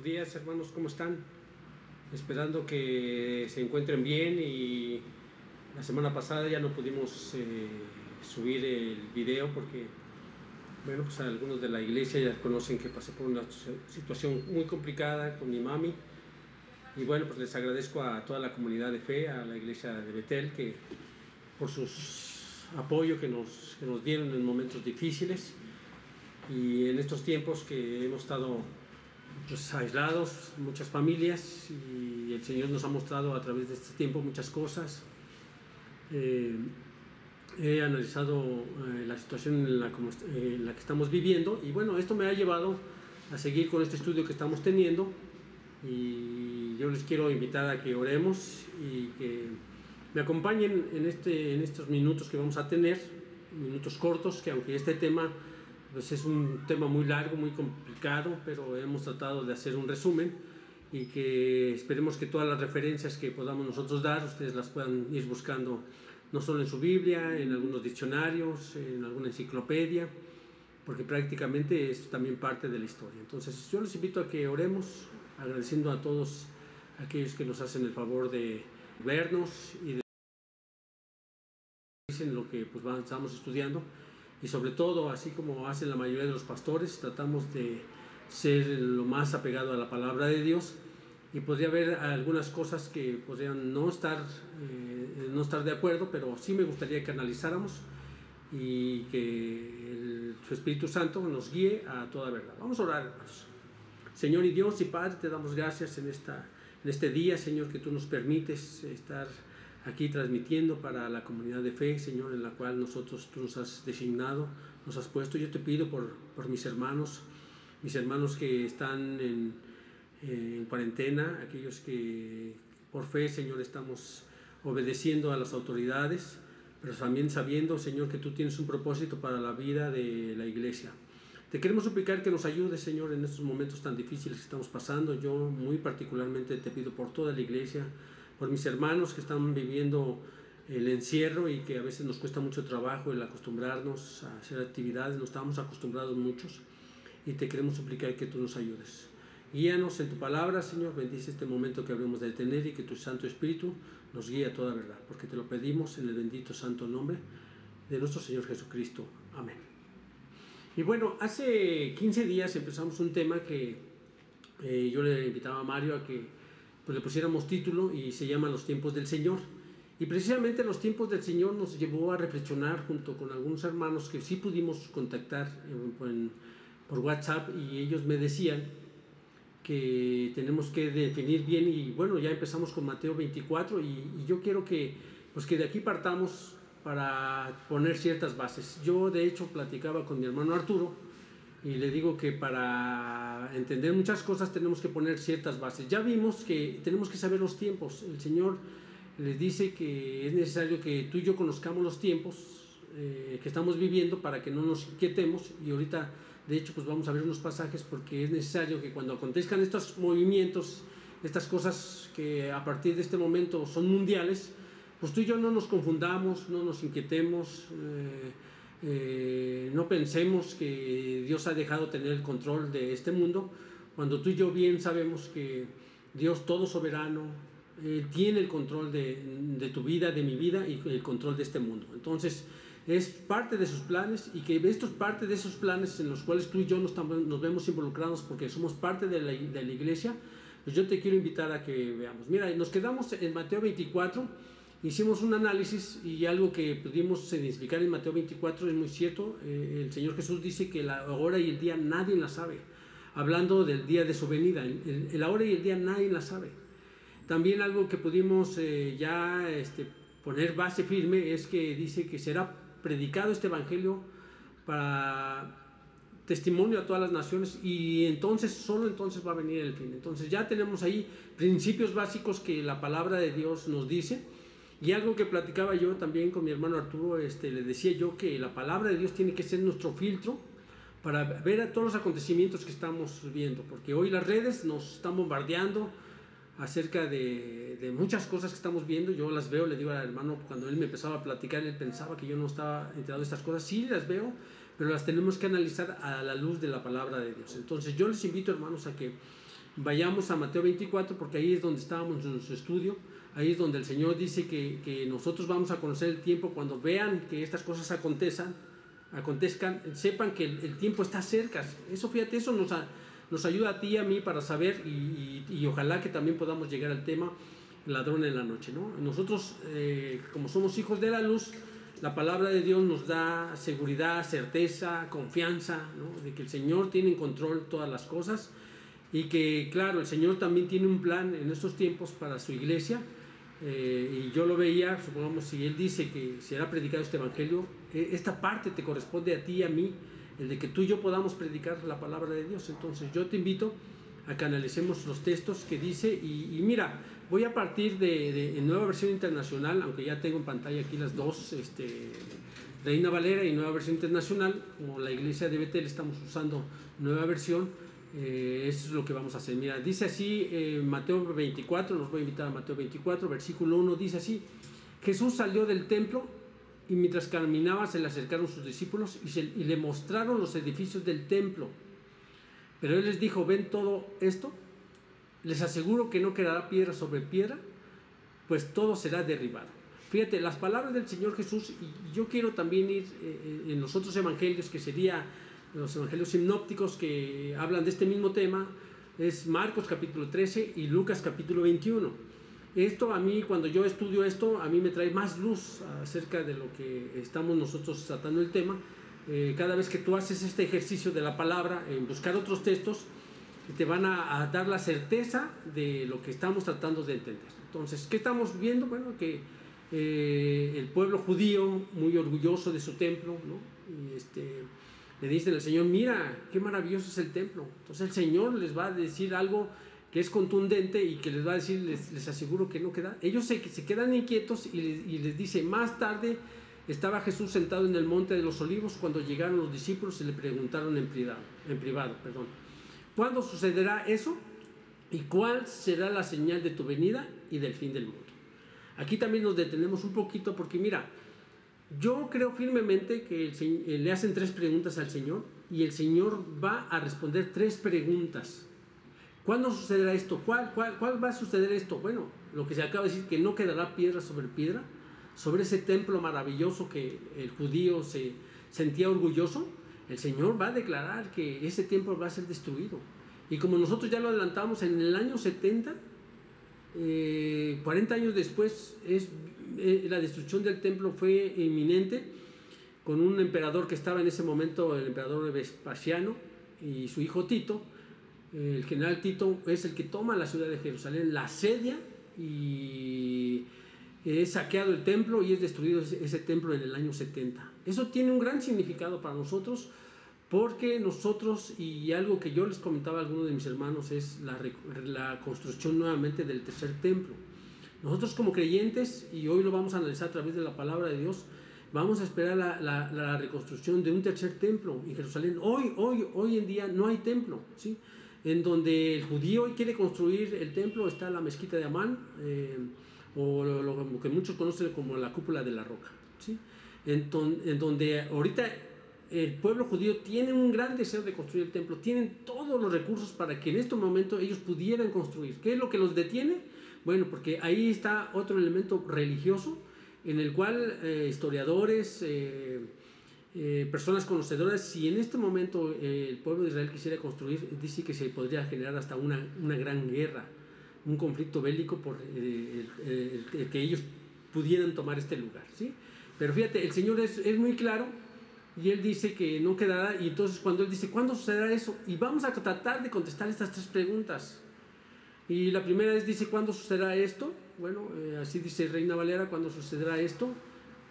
buenos días, hermanos, ¿cómo están? Esperando que se encuentren bien. Y la semana pasada ya no pudimos subir el video porque, bueno, pues algunos de la iglesia ya conocen que pasé por una situación muy complicada con mi mami. Y bueno, pues les agradezco a toda la comunidad de fe, a la iglesia de Betel, que por sus apoyo que nos dieron en momentos difíciles y en estos tiempos que hemos estado pues aislados, muchas familias, y el Señor nos ha mostrado a través de este tiempo muchas cosas. He analizado la situación en la que estamos viviendo, y bueno, esto me ha llevado a seguir con este estudio que estamos teniendo, y yo les quiero invitar a que oremos y que me acompañen en estos minutos que vamos a tener, minutos cortos, que aunque este tema pues es un tema muy largo, muy complicado, pero hemos tratado de hacer un resumen, y que esperemos que todas las referencias que podamos nosotros dar, ustedes las puedan ir buscando, no solo en su Biblia, en algunos diccionarios, en alguna enciclopedia, porque prácticamente es también parte de la historia. Entonces yo les invito a que oremos, agradeciendo a todos aquellos que nos hacen el favor de vernos y de dicen lo que pues estamos estudiando. Y sobre todo, así como hacen la mayoría de los pastores, tratamos de ser lo más apegado a la palabra de Dios, y podría haber algunas cosas que podrían no estar de acuerdo, pero sí me gustaría que analizáramos y que su Espíritu Santo nos guíe a toda verdad. Vamos a orar, hermanos. Señor y Dios y Padre, te damos gracias en este día, Señor, que tú nos permites estar aquí transmitiendo para la comunidad de fe, Señor, en la cual tú nos has designado, nos has puesto. Yo te pido por mis hermanos que están en cuarentena, aquellos que por fe, Señor, estamos obedeciendo a las autoridades, pero también sabiendo, Señor, que tú tienes un propósito para la vida de la iglesia. Te queremos suplicar que nos ayudes, Señor, en estos momentos tan difíciles que estamos pasando. Yo muy particularmente te pido por toda la iglesia, por mis hermanos que están viviendo el encierro y que a veces nos cuesta mucho trabajo el acostumbrarnos a hacer actividades, no estamos acostumbrados muchos, y te queremos suplicar que tú nos ayudes. Guíanos en tu palabra, Señor, bendice este momento que habremos de tener, y que tu Santo Espíritu nos guíe a toda verdad, porque te lo pedimos en el bendito santo nombre de nuestro Señor Jesucristo. Amén. Y bueno, hace 15 días empezamos un tema que yo le invitaba a Mario a que pues le pusiéramos título, y se llama Los tiempos del Señor. Y precisamente los tiempos del Señor nos llevó a reflexionar junto con algunos hermanos que sí pudimos contactar por WhatsApp, y ellos me decían que tenemos que definir bien. Y bueno, ya empezamos con Mateo 24, y yo quiero que de aquí partamos para poner ciertas bases. Yo de hecho platicaba con mi hermano Arturo, y le digo que para entender muchas cosas tenemos que poner ciertas bases. Ya vimos que tenemos que saber los tiempos. El Señor les dice que es necesario que tú y yo conozcamos los tiempos que estamos viviendo para que no nos inquietemos. Y ahorita, de hecho, pues vamos a ver unos pasajes, porque es necesario que cuando acontezcan estos movimientos, estas cosas que a partir de este momento son mundiales, pues tú y yo no nos confundamos, no nos inquietemos, no pensemos que Dios ha dejado tener el control de este mundo, cuando tú y yo bien sabemos que Dios todo soberano tiene el control de tu vida, de mi vida, y el control de este mundo. Entonces es parte de sus planes, y que esto es parte de esos planes en los cuales tú y yo nos vemos involucrados, porque somos parte de la iglesia. Pues yo te quiero invitar a que veamos. Mira, nos quedamos en Mateo 24. Hicimos un análisis, y algo que pudimos identificar en Mateo 24 es muy cierto. El Señor Jesús dice que la hora y el día nadie la sabe, hablando del día de su venida. La hora y el día nadie la sabe. También algo que pudimos poner base firme es que dice que será predicado este evangelio para testimonio a todas las naciones, y entonces, solo entonces va a venir el fin. Entonces ya tenemos ahí principios básicos que la palabra de Dios nos dice. Y algo que platicaba yo también con mi hermano Arturo, le decía yo que la palabra de Dios tiene que ser nuestro filtro para ver a todos los acontecimientos que estamos viendo, porque hoy las redes nos están bombardeando acerca de muchas cosas que estamos viendo. Yo las veo, le digo al hermano, cuando él me empezaba a platicar, él pensaba que yo no estaba enterado de estas cosas. Sí las veo, pero las tenemos que analizar a la luz de la palabra de Dios. Entonces yo les invito, hermanos, a que vayamos a Mateo 24, porque ahí es donde estábamos en nuestro estudio. Ahí es donde el Señor dice que nosotros vamos a conocer el tiempo cuando vean que estas cosas acontezcan, sepan que el tiempo está cerca. Eso, fíjate, eso nos ayuda a ti y a mí para saber, y ojalá que también podamos llegar al tema ladrón en la noche, ¿no? Nosotros, como somos hijos de la luz, la palabra de Dios nos da seguridad, certeza, confianza, ¿no? De que el Señor tiene en control todas las cosas, y que, claro, el Señor también tiene un plan en estos tiempos para su iglesia. Y yo lo veía, supongamos, si Él dice que será predicado este evangelio, esta parte te corresponde a ti y a mí, el de que tú y yo podamos predicar la palabra de Dios. Entonces yo te invito a que analicemos los textos que dice, y mira, voy a partir de Nueva Versión Internacional, aunque ya tengo en pantalla aquí las dos, Reina Valera y Nueva Versión Internacional. Como la iglesia de Betel estamos usando Nueva Versión, eso es lo que vamos a hacer. Mira, dice así, Mateo 24, los voy a invitar a Mateo 24, versículo 1, dice así: Jesús salió del templo y mientras caminaba se le acercaron sus discípulos y le mostraron los edificios del templo. Pero Él les dijo: ¿ven todo esto? Les aseguro que no quedará piedra sobre piedra, pues todo será derribado. Fíjate, las palabras del Señor Jesús, y yo quiero también ir en los otros evangelios, que sería los evangelios sinópticos que hablan de este mismo tema, es Marcos capítulo 13 y Lucas capítulo 21. Esto a mí, cuando yo estudio esto, a mí me trae más luz acerca de lo que estamos nosotros tratando el tema. Cada vez que tú haces este ejercicio de la palabra, en buscar otros textos, te van a dar la certeza de lo que estamos tratando de entender. Entonces, ¿qué estamos viendo? Bueno, que el pueblo judío, muy orgulloso de su templo, ¿no? Y le dicen al Señor: mira, qué maravilloso es el templo. Entonces el Señor les va a decir algo que es contundente y que les va a decir, les aseguro que no queda. Ellos se quedan inquietos y les dice: más tarde estaba Jesús sentado en el monte de los olivos cuando llegaron los discípulos y le preguntaron en privado, ¿cuándo sucederá eso? ¿Y cuál será la señal de tu venida y del fin del mundo? Aquí también nos detenemos un poquito, porque mira, yo creo firmemente que le hacen 3 preguntas al Señor, y el Señor va a responder 3 preguntas. ¿Cuándo sucederá esto? ¿Cuál va a suceder esto? Bueno, lo que se acaba de decir, que no quedará piedra sobre piedra, sobre ese templo maravilloso que el judío se sentía orgulloso. El Señor va a declarar que ese templo va a ser destruido. Y como nosotros ya lo adelantamos, en el año 70, 40 años después, la destrucción del templo fue inminente, con un emperador que estaba en ese momento, el emperador Vespasiano, y su hijo Tito. El general Tito es el que toma la ciudad de Jerusalén, la asedia, y es saqueado el templo y es destruido ese templo en el año 70. Eso tiene un gran significado para nosotros, porque nosotros, y algo que yo les comentaba a algunos de mis hermanos, es la construcción nuevamente del tercer templo. Nosotros como creyentes, y hoy lo vamos a analizar a través de la palabra de Dios, vamos a esperar la reconstrucción de un tercer templo en Jerusalén. Hoy en día no hay templo, ¿sí? En donde el judío hoy quiere construir el templo está la mezquita de Amán, o lo que muchos conocen como la cúpula de la roca, ¿sí? En donde ahorita el pueblo judío tiene un gran deseo de construir el templo, tienen todos los recursos para que en este momento ellos pudieran construir. ¿Qué es lo que los detiene? Bueno, porque ahí está otro elemento religioso, en el cual historiadores, personas conocedoras, si en este momento el pueblo de Israel quisiera construir, dice que se podría generar hasta una gran guerra, un conflicto bélico por el que ellos pudieran tomar este lugar, ¿sí? Pero fíjate, el Señor es muy claro, y Él dice que no quedará. Y entonces cuando Él dice: ¿cuándo sucederá eso? Y vamos a tratar de contestar estas 3 preguntas. Y la primera es, dice: ¿cuándo sucederá esto? Bueno, así dice Reina Valera: ¿cuándo sucederá esto?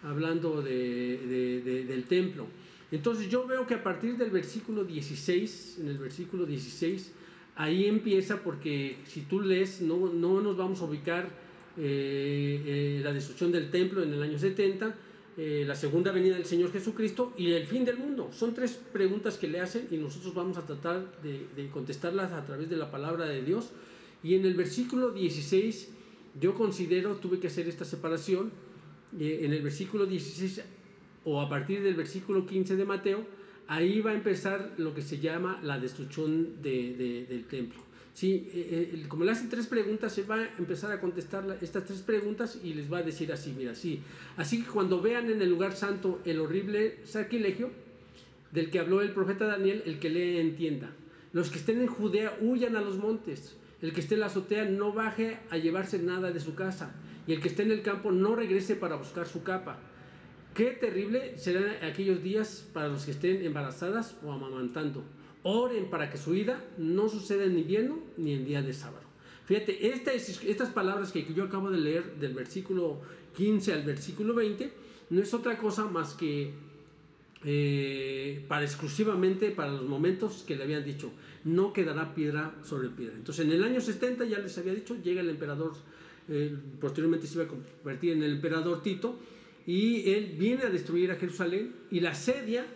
Hablando del templo. Entonces yo veo que a partir del versículo 16, en el versículo 16, ahí empieza, porque si tú lees, no nos vamos a ubicar la destrucción del templo en el año 70, la segunda venida del Señor Jesucristo y el fin del mundo. Son 3 preguntas que le hacen, y nosotros vamos a tratar de contestarlas a través de la palabra de Dios. Y en el versículo 16 yo considero, tuve que hacer esta separación, en el versículo 16 o a partir del versículo 15 de Mateo, ahí va a empezar lo que se llama la destrucción del templo. Sí, como le hacen 3 preguntas, él va a empezar a contestar estas 3 preguntas y les va a decir así, mira, sí. Así que cuando vean en el lugar santo el horrible sacrilegio del que habló el profeta Daniel, el que lee entienda. Los que estén en Judea huyan a los montes. El que esté en la azotea no baje a llevarse nada de su casa. Y el que esté en el campo no regrese para buscar su capa. Qué terrible serán aquellos días para los que estén embarazadas o amamantando. Oren para que su ida no suceda en invierno ni en día de sábado. Fíjate, estas palabras que yo acabo de leer del versículo 15 al versículo 20 no es otra cosa más que exclusivamente para los momentos que le habían dicho, no quedará piedra sobre piedra. Entonces en el año 70 ya les había dicho, llega el emperador, posteriormente se iba a convertir en el emperador Tito, y él viene a destruir a Jerusalén y la asedia,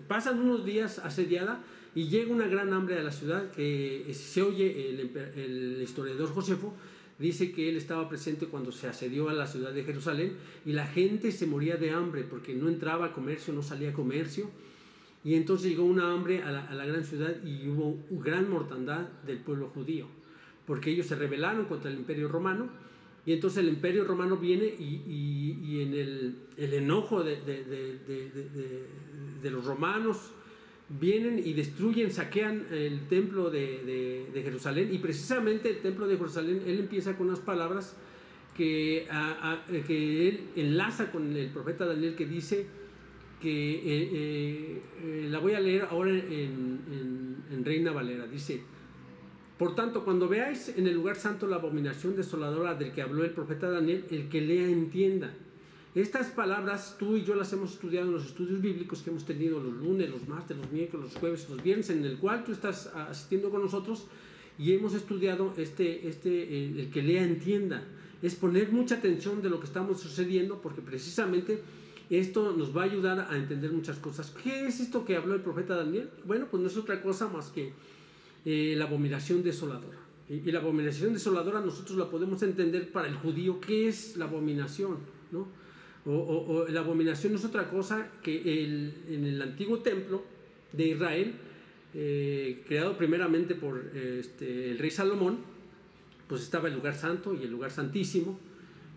pasan unos días asediada y llega una gran hambre a la ciudad, que se oye el historiador Josefo, dice que él estaba presente cuando se asedió a la ciudad de Jerusalén y la gente se moría de hambre porque no entraba comercio, no salía comercio, y entonces llegó una hambre a la gran ciudad y hubo gran mortandad del pueblo judío porque ellos se rebelaron contra el Imperio Romano. Y entonces el Imperio Romano viene y en el enojo de los romanos vienen y destruyen, saquean el templo de Jerusalén, y precisamente el templo de Jerusalén, él empieza con unas palabras que él enlaza con el profeta Daniel, que dice que la voy a leer ahora en Reina Valera. Dice: por tanto, cuando veáis en el lugar santo la abominación desoladora del que habló el profeta Daniel, el que lea entienda. Estas palabras tú y yo las hemos estudiado en los estudios bíblicos que hemos tenido los lunes, los martes, los miércoles, los jueves, los viernes, en el cual tú estás asistiendo con nosotros, y hemos estudiado el que lea entienda. Es poner mucha atención de lo que estamos sucediendo, porque precisamente esto nos va a ayudar a entender muchas cosas. ¿Qué es esto que habló el profeta Daniel? Bueno, pues no es otra cosa más que la abominación desoladora. Y la abominación desoladora nosotros la podemos entender para el judío. ¿Qué es la abominación? ¿No? La abominación no es otra cosa que en el antiguo templo de Israel, creado primeramente por el rey Salomón, pues estaba el lugar santo y el lugar santísimo,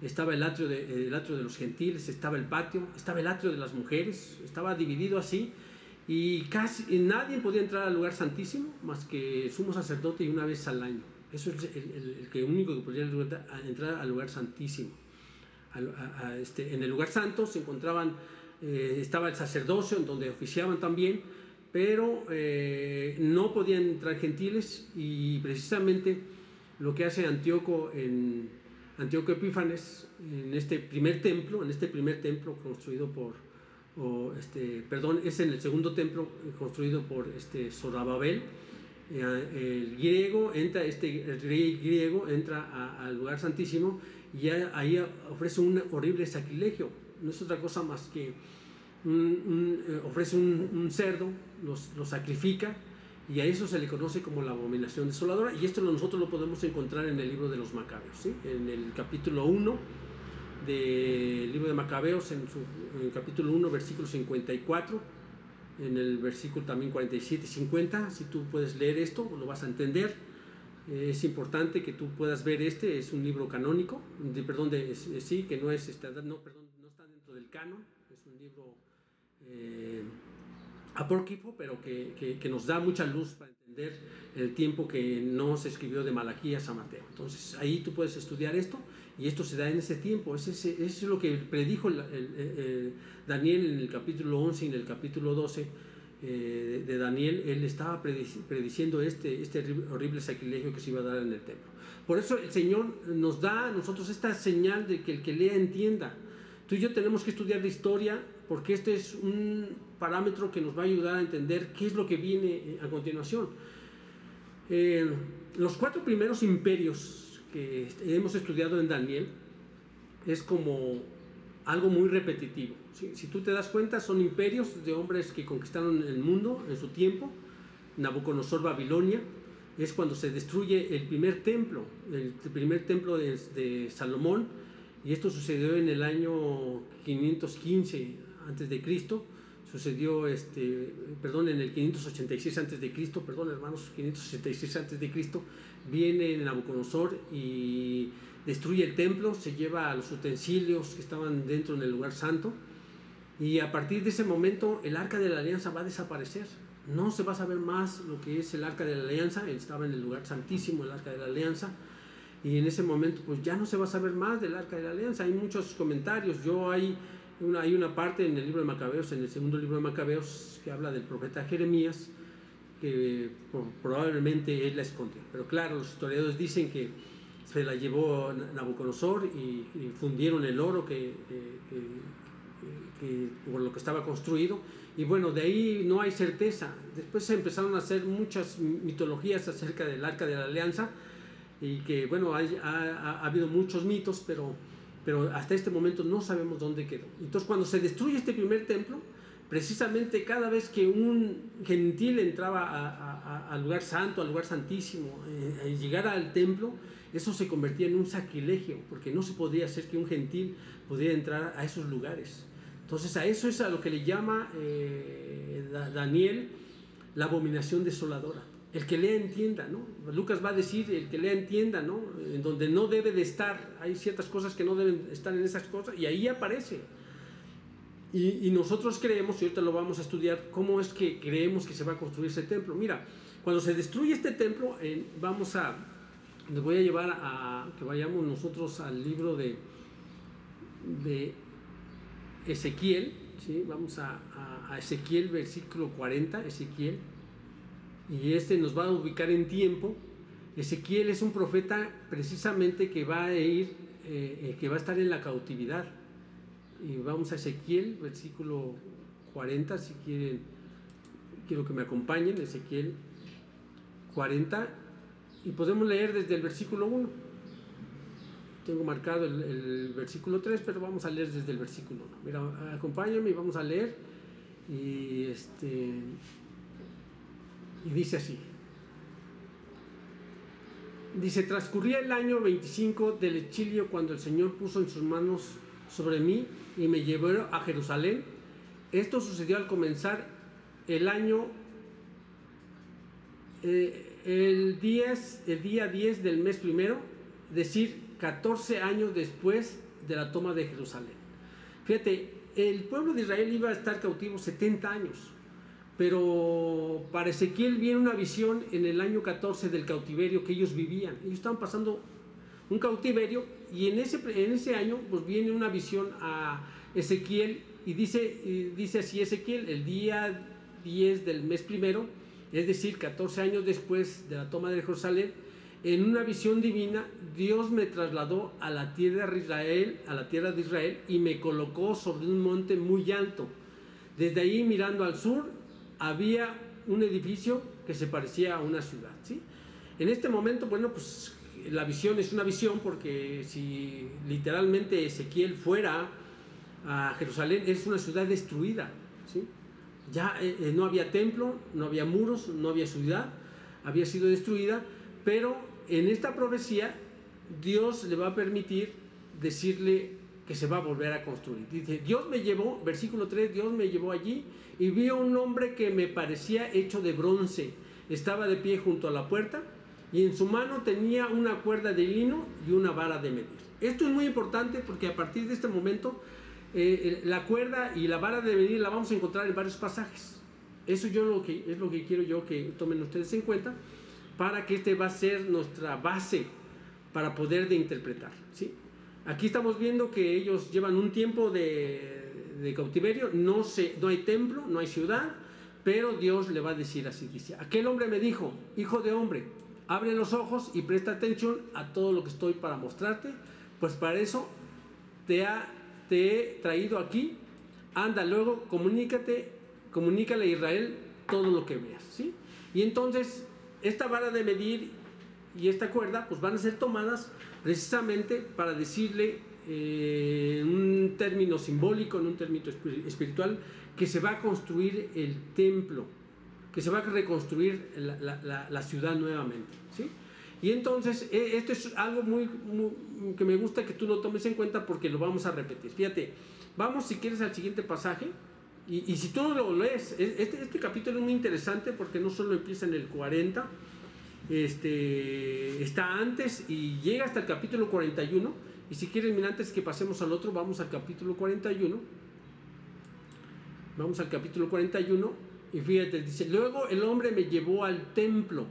estaba el atrio de los gentiles, estaba el patio, estaba el atrio de las mujeres, estaba dividido así. Y casi nadie podía entrar al lugar santísimo más que el sumo sacerdote, y una vez al año. Eso es el único que podía entrar al lugar santísimo. En el lugar santo se encontraban, estaba el sacerdocio, en donde oficiaban también, pero no podían entrar gentiles. Y precisamente lo que hace Antíoco Epífanes en este primer templo construido es en el segundo templo construido por Zorobabel. El rey griego entra al lugar santísimo y ahí ofrece un horrible sacrilegio. No es otra cosa más que ofrece un cerdo, lo sacrifica, y a eso se le conoce como la abominación desoladora. Y esto nosotros lo podemos encontrar en el libro de los Macabeos, ¿sí? En el capítulo 1 del libro de Macabeos, en el capítulo 1, versículo 54, en el versículo también 47 y 50. Si tú puedes leer esto, lo vas a entender. Es importante que tú puedas ver. Es un libro canónico, que no está dentro del canon. Es un libro apócrifo, pero que nos da mucha luz para entender el tiempo que no se escribió de Malaquías a Mateo. Entonces ahí tú puedes estudiar esto, y esto se da en ese tiempo. Eso es lo que predijo Daniel en el capítulo 11 y en el capítulo 12 de Daniel. Él estaba prediciendo este horrible sacrilegio que se iba a dar en el templo. Por eso el Señor nos da a nosotros esta señal de que el que lea entienda. Tú y yo tenemos que estudiar de historia, porque este es un parámetro que nos va a ayudar a entender qué es lo que viene a continuación. Los 4 primeros imperios que hemos estudiado en Daniel es como algo muy repetitivo, ¿sí? Si tú te das cuenta, son imperios de hombres que conquistaron el mundo en su tiempo. Nabucodonosor, Babilonia, es cuando se destruye el primer templo de Salomón, y esto sucedió en el año 515 a.C. sucedió, perdón, en el 586 a.C., perdón hermanos, 586 a.C., viene Nabucodonosor y destruye el templo, se lleva a los utensilios que estaban dentro en el lugar santo, y a partir de ese momento el Arca de la Alianza va a desaparecer. No se va a saber más lo que es el Arca de la Alianza. Estaba en el lugar santísimo el Arca de la Alianza, y en ese momento pues ya no se va a saber más del Arca de la Alianza. Hay muchos comentarios. Hay una parte en el libro de Macabeos, en el segundo libro de Macabeos, que habla del profeta Jeremías, que probablemente él la escondió. Pero claro, los historiadores dicen que se la llevó Nabucodonosor y fundieron el oro por lo que estaba construido. Y bueno, de ahí no hay certeza. Después se empezaron a hacer muchas mitologías acerca del Arca de la Alianza, y que bueno, ha habido muchos mitos, pero hasta este momento no sabemos dónde quedó. Entonces, cuando se destruye este primer templo, precisamente cada vez que un gentil entraba al lugar santo, al lugar santísimo, llegara al templo, eso se convertía en un sacrilegio, porque no se podía hacer que un gentil pudiera entrar a esos lugares. Entonces, a eso es a lo que le llama Daniel la abominación desoladora. El que lea entienda, ¿no? Lucas va a decir, el que lea entienda, ¿no? En donde no debe de estar, hay ciertas cosas que no deben estar en esas cosas, y ahí aparece. Y nosotros creemos, y ahorita lo vamos a estudiar, cómo es que creemos que se va a construir ese templo. Mira, cuando se destruye este templo, les voy a llevar a que vayamos nosotros al libro de Ezequiel, ¿sí? Vamos a Ezequiel, versículo 40, Ezequiel, y nos va a ubicar en tiempo. Ezequiel es un profeta precisamente que va a estar en la cautividad. Y vamos a Ezequiel, versículo 40, si quieren, quiero que me acompañen, Ezequiel 40, y podemos leer desde el versículo 1. Tengo marcado el versículo 3, pero vamos a leer desde el versículo 1. Mira, acompáñame y vamos a leer. Y dice así. Dice: transcurría el año 25 del exilio cuando el Señor puso en sus manos sobre mí y me llevó a Jerusalén. Esto sucedió al comenzar el año, el día 10 del mes primero, es decir, 14 años después de la toma de Jerusalén. Fíjate, el pueblo de Israel iba a estar cautivo 70 años, pero para Ezequiel viene una visión en el año 14 del cautiverio que ellos vivían. Ellos estaban pasando un cautiverio, y en ese año pues viene una visión a Ezequiel, y dice así Ezequiel: el día 10 del mes primero, es decir, 14 años después de la toma de Jerusalén, en una visión divina, Dios me trasladó a la tierra de Israel, y me colocó sobre un monte muy alto. Desde ahí, mirando al sur, había un edificio que se parecía a una ciudad, ¿sí? En este momento, bueno, pues la visión es una visión, porque si literalmente Ezequiel fuera a Jerusalén, es una ciudad destruida, ¿sí? Ya no había templo, no había muros, no había ciudad, había sido destruida. Pero en esta profecía Dios le va a permitir decirle que se va a volver a construir. Dice: Dios me llevó, versículo 3, Dios me llevó allí y vi a un hombre que me parecía hecho de bronce. Estaba de pie junto a la puerta, y en su mano tenía una cuerda de lino y una vara de medir. Esto es muy importante, porque a partir de este momento la cuerda y la vara de medir la vamos a encontrar en varios pasajes. Eso es lo que quiero yo que tomen ustedes en cuenta, para que va a ser nuestra base para poder de interpretar, ¿sí? Aquí estamos viendo que ellos llevan un tiempo de cautiverio, no hay templo, no hay ciudad, pero Dios le va a decir así, dice: aquel hombre me dijo: hijo de hombre, abre los ojos y presta atención a todo lo que estoy para mostrarte, pues para eso te he traído aquí. Anda luego, comunícale a Israel todo lo que veas, ¿sí? Y entonces esta vara de medir y esta cuerda pues van a ser tomadas precisamente para decirle en un término simbólico, en un término espiritual, que se va a construir el templo, que se va a reconstruir la ciudad nuevamente, ¿sí? Y entonces esto es algo muy que me gusta que tú lo tomes en cuenta, porque lo vamos a repetir. Fíjate, vamos, si quieres, al siguiente pasaje, Y si tú lo lees, este capítulo es muy interesante porque no solo empieza en el 40, está antes y llega hasta el capítulo 41. Y si quieres, mira, antes que pasemos al otro, vamos al capítulo 41. Vamos al capítulo 41 y fíjate, dice: luego el hombre me llevó al templo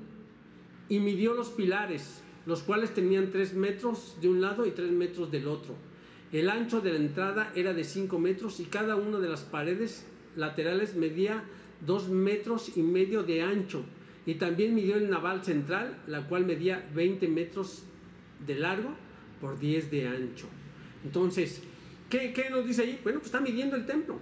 y midió los pilares, los cuales tenían 3 metros de un lado y 3 metros del otro. El ancho de la entrada era de 5 metros y cada una de las paredes laterales medía 2 metros y medio de ancho. Y también midió el naval central, la cual medía 20 metros de largo por 10 de ancho. Entonces, ¿qué nos dice ahí? Bueno, pues está midiendo el templo.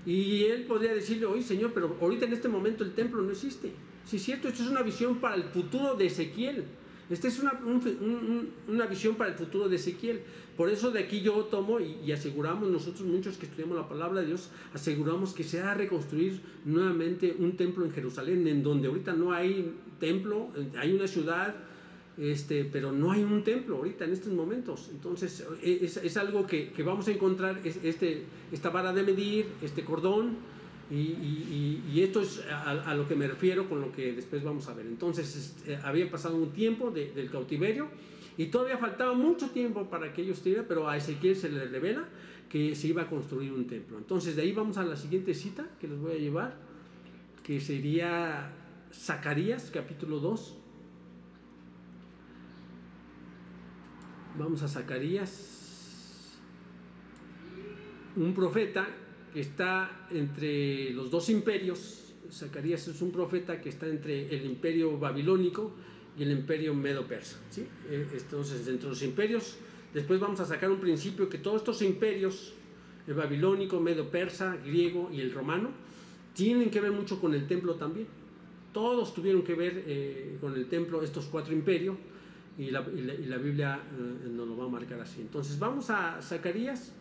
Y él podría decirle: oye, Señor, pero ahorita en este momento el templo no existe. Sí, es cierto, esto es una visión para el futuro de Ezequiel. Esta es una visión para el futuro de Ezequiel. Por eso de aquí yo tomo y aseguramos, nosotros muchos que estudiamos la palabra de Dios, aseguramos que se ha de reconstruir nuevamente un templo en Jerusalén, en donde ahorita no hay templo, hay una ciudad, pero no hay un templo ahorita en estos momentos. Entonces es algo que vamos a encontrar, esta vara de medir, este cordón. Y esto es a lo que me refiero con lo que después vamos a ver. Entonces había pasado un tiempo del cautiverio y todavía faltaba mucho tiempo para que ellos estuvieran, pero a Ezequiel se le revela que se iba a construir un templo. Entonces de ahí vamos a la siguiente cita que les voy a llevar, que sería Zacarías capítulo 2. Vamos a Zacarías, un profeta que está entre los dos imperios. Zacarías es un profeta que está entre el imperio babilónico y el imperio medo-persa, ¿sí? Entonces, entre los imperios, después vamos a sacar un principio que todos estos imperios, el babilónico, medo-persa, griego y el romano, tienen que ver mucho con el templo también. Todos tuvieron que ver con el templo, estos 4 imperios, y la Biblia nos lo va a marcar así. Entonces vamos a Zacarías.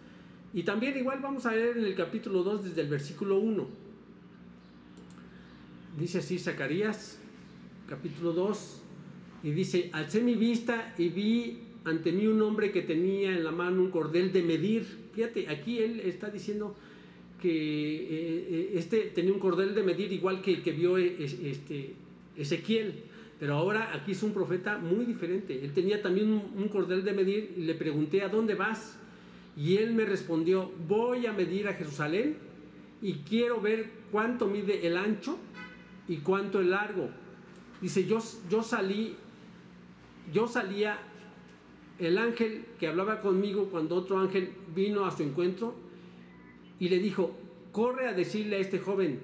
Y también igual vamos a leer en el capítulo 2 desde el versículo 1. Dice así Zacarías, capítulo 2, y dice: alcé mi vista y vi ante mí un hombre que tenía en la mano un cordel de medir. Fíjate, aquí él está diciendo que tenía un cordel de medir igual que el que vio Ezequiel. Pero ahora aquí es un profeta muy diferente. Él tenía también un cordel de medir y le pregunté: ¿a dónde vas? Y él me respondió: voy a medir a Jerusalén y quiero ver cuánto mide el ancho y cuánto el largo. Dice: yo salía, el ángel que hablaba conmigo, cuando otro ángel vino a su encuentro y le dijo: corre a decirle a este joven,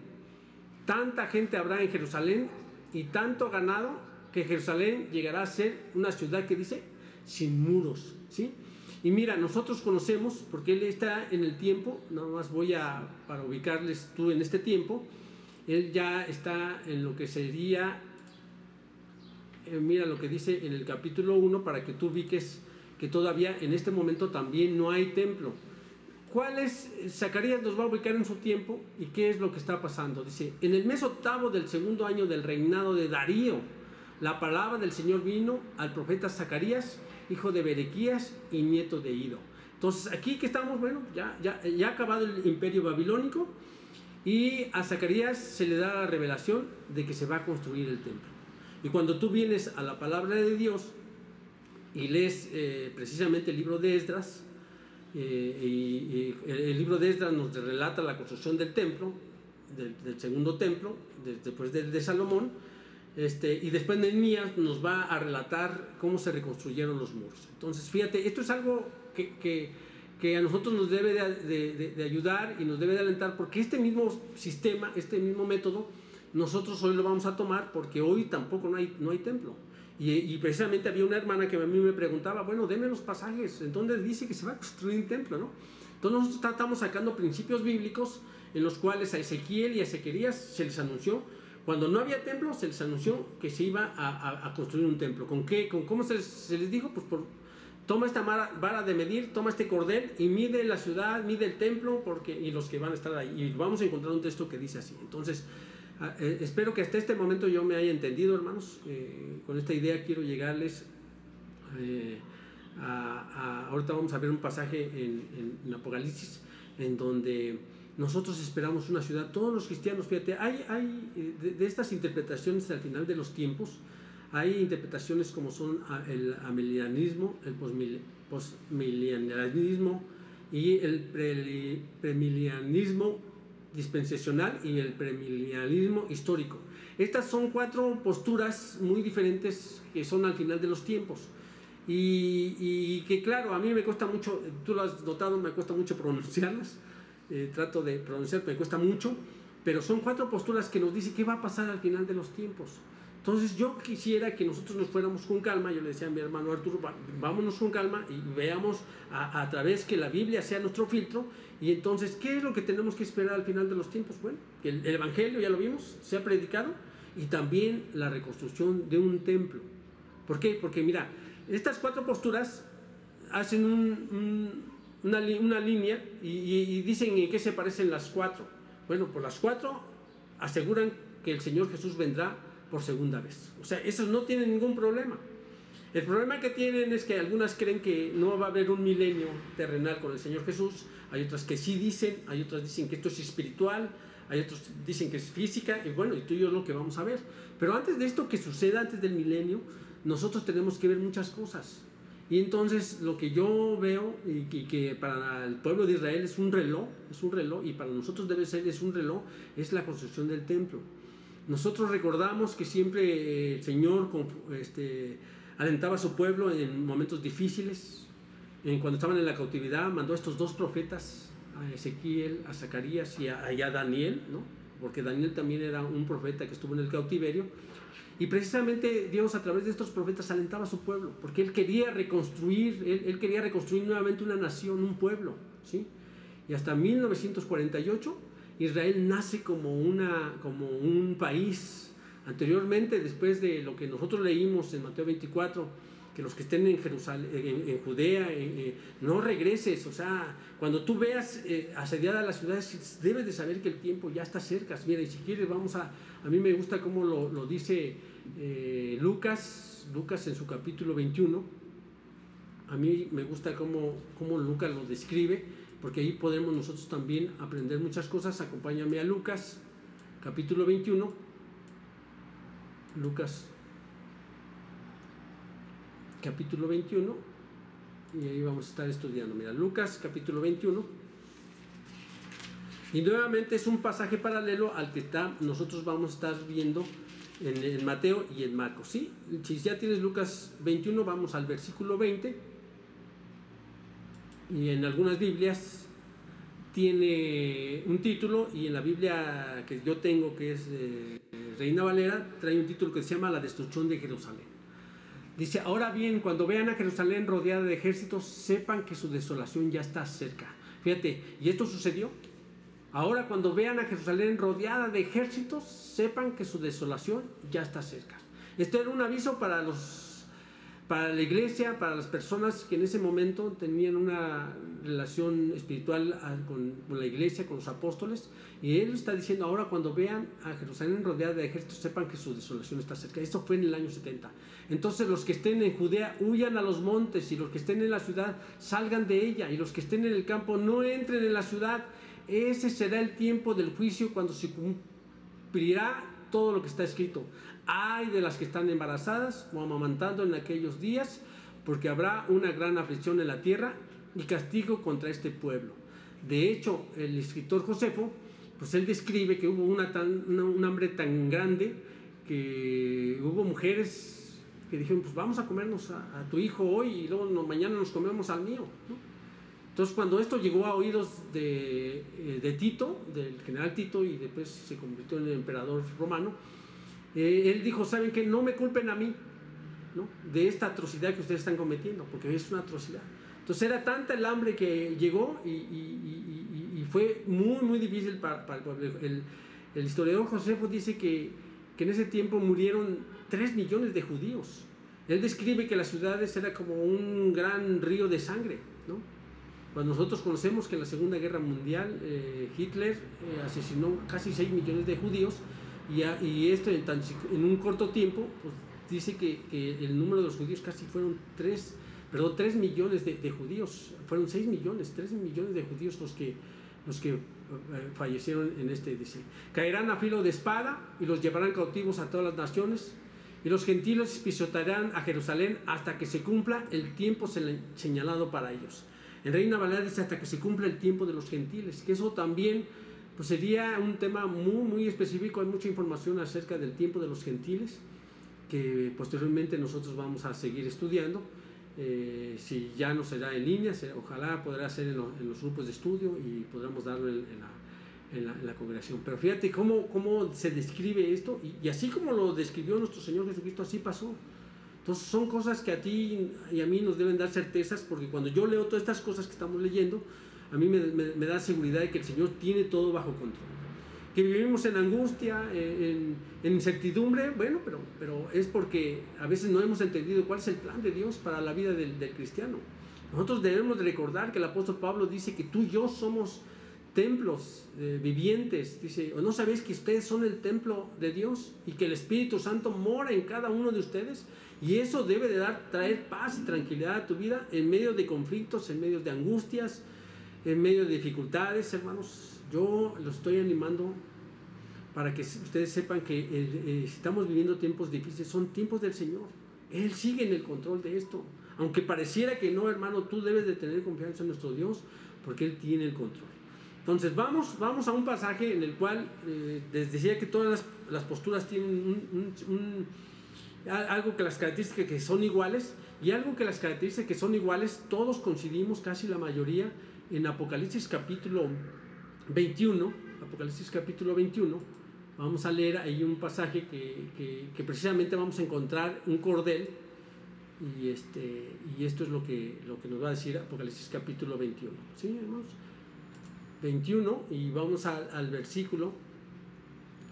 tanta gente habrá en Jerusalén y tanto ganado, que Jerusalén llegará a ser una ciudad que dice sin muros, ¿sí? Y mira, nosotros conocemos, porque él está en el tiempo, nada más para ubicarles tú en este tiempo, él ya está en lo que sería, mira lo que dice en el capítulo 1, para que tú ubiques que todavía en este momento también no hay templo. ¿Cuál es? Zacarías nos va a ubicar en su tiempo y qué es lo que está pasando. Dice: en el mes 8 del 2º año del reinado de Darío, la palabra del Señor vino al profeta Zacarías, hijo de Berequías y nieto de Ido. Entonces aquí que estamos, bueno, ya ha acabado el imperio babilónico y a Zacarías se le da la revelación de que se va a construir el templo. Y cuando tú vienes a la palabra de Dios y lees precisamente el libro de Esdras, y el libro de Esdras nos relata la construcción del templo, del segundo templo, después de Salomón, y después Nehemías nos va a relatar cómo se reconstruyeron los muros. Entonces, fíjate, esto es algo que a nosotros nos debe de ayudar y nos debe de alentar, porque este mismo sistema, este mismo método, nosotros hoy lo vamos a tomar, porque hoy tampoco no hay templo. Y precisamente había una hermana que a mí me preguntaba: bueno, deme los pasajes, ¿en dónde dice que se va a construir un templo, no? Entonces nosotros estamos sacando principios bíblicos en los cuales a Ezequiel y a Zacarías se les anunció, cuando no había templo, se les anunció que se iba a construir un templo. ¿Con qué? ¿Cómo se les dijo? Pues toma esta vara de medir, toma este cordel y mide la ciudad, mide el templo, y los que van a estar ahí. Y vamos a encontrar un texto que dice así. Entonces, espero que hasta este momento yo me haya entendido, hermanos. Con esta idea quiero llegarles ahorita vamos a ver un pasaje en Apocalipsis en donde nosotros esperamos una ciudad, todos los cristianos, fíjate, hay de estas interpretaciones al final de los tiempos, hay interpretaciones como son el amilianismo, el postmilenialismo y el premilenialismo dispensacional y el premilenialismo histórico. Estas son 4 posturas muy diferentes que son al final de los tiempos. Y que claro, a mí me cuesta mucho, tú lo has notado, me cuesta mucho pronunciarlas, trato de pronunciar, me cuesta mucho, pero son 4 posturas que nos dicen qué va a pasar al final de los tiempos. Entonces yo quisiera que nosotros nos fuéramos con calma. Yo le decía a mi hermano Arturo, vámonos con calma y veamos a través que la Biblia sea nuestro filtro. Y entonces, ¿qué es lo que tenemos que esperar al final de los tiempos? Bueno, que el Evangelio, ya lo vimos, sea predicado, y también la reconstrucción de un templo. ¿Por qué? Porque mira, estas 4 posturas hacen una línea y dicen en qué se parecen las 4. Bueno, pues las 4 aseguran que el Señor Jesús vendrá por segunda vez. O sea, esos no tienen ningún problema. El problema que tienen es que algunas creen que no va a haber un milenio terrenal con el Señor Jesús. Hay otras que sí dicen, hay otras dicen que esto es espiritual, hay otros dicen que es física, y bueno, y tú y yo es lo que vamos a ver. Pero antes de esto que suceda, antes del milenio, nosotros tenemos que ver muchas cosas. Y entonces lo que yo veo, y que para el pueblo de Israel es un reloj, y para nosotros debe ser es un reloj, es la construcción del templo. Nosotros recordamos que siempre el Señor alentaba a su pueblo en momentos difíciles. Cuando estaban en la cautividad, mandó a estos 2 profetas, a Ezequiel, a Zacarías y a Daniel, ¿no? Porque Daniel también era un profeta que estuvo en el cautiverio. Y precisamente Dios a través de estos profetas alentaba a su pueblo, porque Él quería reconstruir, él quería reconstruir nuevamente una nación, un pueblo, ¿sí? Y hasta 1948 Israel nace como un país. Anteriormente, después de lo que nosotros leímos en Mateo 24, que los que estén en Jerusalén, en Judea, no regreses. O sea, cuando tú veas asediada la ciudad, debes de saber que el tiempo ya está cerca. Mira, y si quieres vamos a mí me gusta cómo lo dice Lucas en su capítulo 21. A mí me gusta cómo Lucas lo describe, porque ahí podemos nosotros también aprender muchas cosas. Acompáñame a Lucas, capítulo 21. Lucas, capítulo 21. Y ahí vamos a estar estudiando. Mira, Lucas, capítulo 21. Y nuevamente es un pasaje paralelo al que nosotros vamos a estar viendo en Mateo y en Marcos, ¿sí? Si ya tienes Lucas 21, vamos al versículo 20. Y en algunas Biblias tiene un título, y en la Biblia que yo tengo, que es Reina Valera, trae un título que se llama La destrucción de Jerusalén. Dice: ahora bien, cuando vean a Jerusalén rodeada de ejércitos, sepan que su desolación ya está cerca. Fíjate, ¿y esto sucedió? Ahora, cuando vean a Jerusalén rodeada de ejércitos, sepan que su desolación ya está cerca. Esto era un aviso para la iglesia, para las personas que en ese momento tenían una relación espiritual con la iglesia, con los apóstoles. Y él está diciendo: ahora cuando vean a Jerusalén rodeada de ejércitos, sepan que su desolación está cerca. Esto fue en el año 70. Entonces los que estén en Judea huyan a los montes, y los que estén en la ciudad salgan de ella, y los que estén en el campo no entren en la ciudad. Ese será el tiempo del juicio, cuando se cumplirá todo lo que está escrito. Ay de las que están embarazadas o amamantando en aquellos días, porque habrá una gran aflicción en la tierra y castigo contra este pueblo. De hecho, el escritor Josefo, pues él describe que hubo un hambre tan grande que hubo mujeres que dijeron: pues vamos a comernos a tu hijo hoy, y luego mañana nos comemos al mío, ¿no? Entonces, cuando esto llegó a oídos de Tito, del general Tito, y después se convirtió en el emperador romano, él dijo: ¿saben qué? No me culpen a mí, ¿no?, de esta atrocidad que ustedes están cometiendo, porque es una atrocidad. Entonces era tanta el hambre que llegó, y fue muy, muy difícil para el pueblo. El historiador Josefo dice que en ese tiempo murieron 3 millones de judíos. Él describe que las ciudades era como un gran río de sangre, ¿no? Cuando nosotros conocemos que en la Segunda Guerra Mundial Hitler asesinó casi 6 millones de judíos, y esto en un corto tiempo, pues dice que el número de los judíos casi fueron 3 millones de judíos, fueron 6 millones, 3 millones de judíos los que fallecieron en este, dice, caerán a filo de espada y los llevarán cautivos a todas las naciones, y los gentiles pisotearán a Jerusalén hasta que se cumpla el tiempo señalado para ellos. En Reina Valera dice hasta que se cumpla el tiempo de los gentiles, que eso también pues sería un tema muy, muy específico. Hay mucha información acerca del tiempo de los gentiles que posteriormente nosotros vamos a seguir estudiando. Si ya no será en línea, ojalá podrá ser en los grupos de estudio y podremos darlo en la congregación. Pero fíjate cómo se describe esto, y así como lo describió nuestro Señor Jesucristo, así pasó. Entonces son cosas que a ti y a mí nos deben dar certezas, porque cuando yo leo todas estas cosas que estamos leyendo, a mí me da seguridad de que el Señor tiene todo bajo control. Que vivimos en angustia, en incertidumbre, bueno, pero es porque a veces no hemos entendido cuál es el plan de Dios para la vida del cristiano. Nosotros debemos de recordar que el apóstol Pablo dice que tú y yo somos templos vivientes. Dice, ¿o no sabéis que ustedes son el templo de Dios y que el Espíritu Santo mora en cada uno de ustedes? Y eso debe de traer paz y tranquilidad a tu vida en medio de conflictos, en medio de angustias, en medio de dificultades. Hermanos, yo los estoy animando para que ustedes sepan que estamos viviendo tiempos difíciles, son tiempos del Señor. Él sigue en el control de esto. Aunque pareciera que no, hermano, tú debes de tener confianza en nuestro Dios, porque Él tiene el control. Entonces vamos a un pasaje en el cual les decía que todas las posturas tienen algo que las características que son iguales, y algo que las características que son iguales, todos coincidimos, casi la mayoría, en Apocalipsis capítulo 21. Apocalipsis capítulo 21, vamos a leer ahí un pasaje que precisamente vamos a encontrar un cordel, y esto es lo que nos va a decir Apocalipsis capítulo 21. ¿Sí, hermanos? 21, y vamos al versículo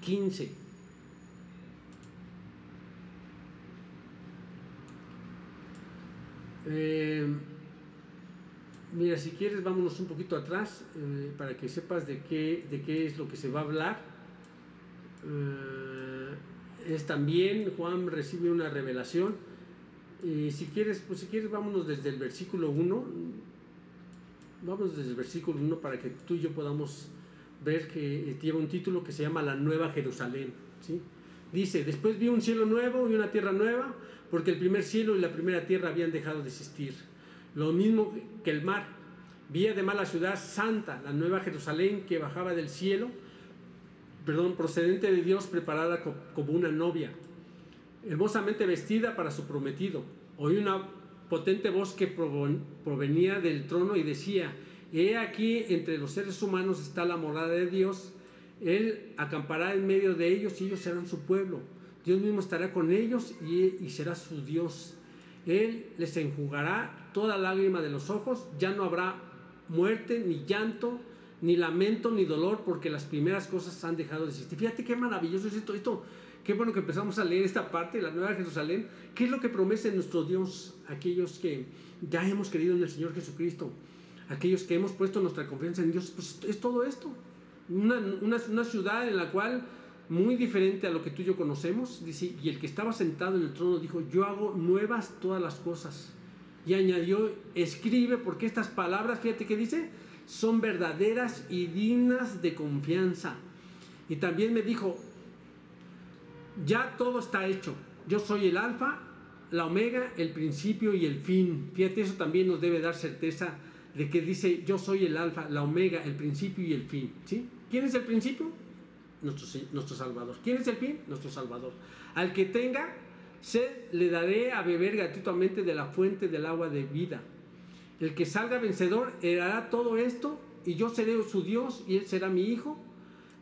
15. Mira, si quieres vámonos un poquito atrás para que sepas de qué es lo que se va a hablar. Es también Juan recibe una revelación, y si quieres vámonos desde el versículo 1. Vamos desde el versículo 1 para que tú y yo podamos ver que lleva un título que se llama La Nueva Jerusalén, ¿sí? Dice, después vi un cielo nuevo y una tierra nueva, porque el primer cielo y la primera tierra habían dejado de existir. Lo mismo que el mar. Vi además la ciudad santa, la Nueva Jerusalén, que bajaba del cielo, procedente de Dios, preparada como una novia, hermosamente vestida para su prometido. Oí una potente voz que provenía del trono y decía, he aquí entre los seres humanos está la morada de Dios. Él acampará en medio de ellos y ellos serán su pueblo. Dios mismo estará con ellos y será su Dios. Él les enjugará toda lágrima de los ojos. Ya no habrá muerte, ni llanto, ni lamento, ni dolor, porque las primeras cosas han dejado de existir. Fíjate qué maravilloso es esto. Qué bueno que empezamos a leer esta parte de la Nueva Jerusalén. ¿Qué es lo que promete nuestro Dios? Aquellos que ya hemos creído en el Señor Jesucristo, aquellos que hemos puesto nuestra confianza en Dios, pues es todo esto. Una ciudad en la cual, muy diferente a lo que tú y yo conocemos, dice, y el que estaba sentado en el trono dijo, yo hago nuevas todas las cosas. Y añadió, escribe, porque estas palabras, fíjate que dice, son verdaderas y dignas de confianza. Y también me dijo, ya todo está hecho. Yo soy el alfa, la omega, el principio y el fin. Fíjate, eso también nos debe dar certeza de que dice, yo soy el alfa, la omega, el principio y el fin, ¿sí? ¿Quién es el principio? Nuestro Salvador. ¿Quién es el fin? Nuestro Salvador. Al que tenga sed, le daré a beber gratuitamente de la fuente del agua de vida. El que salga vencedor heredará todo esto, y yo seré su Dios y él será mi hijo.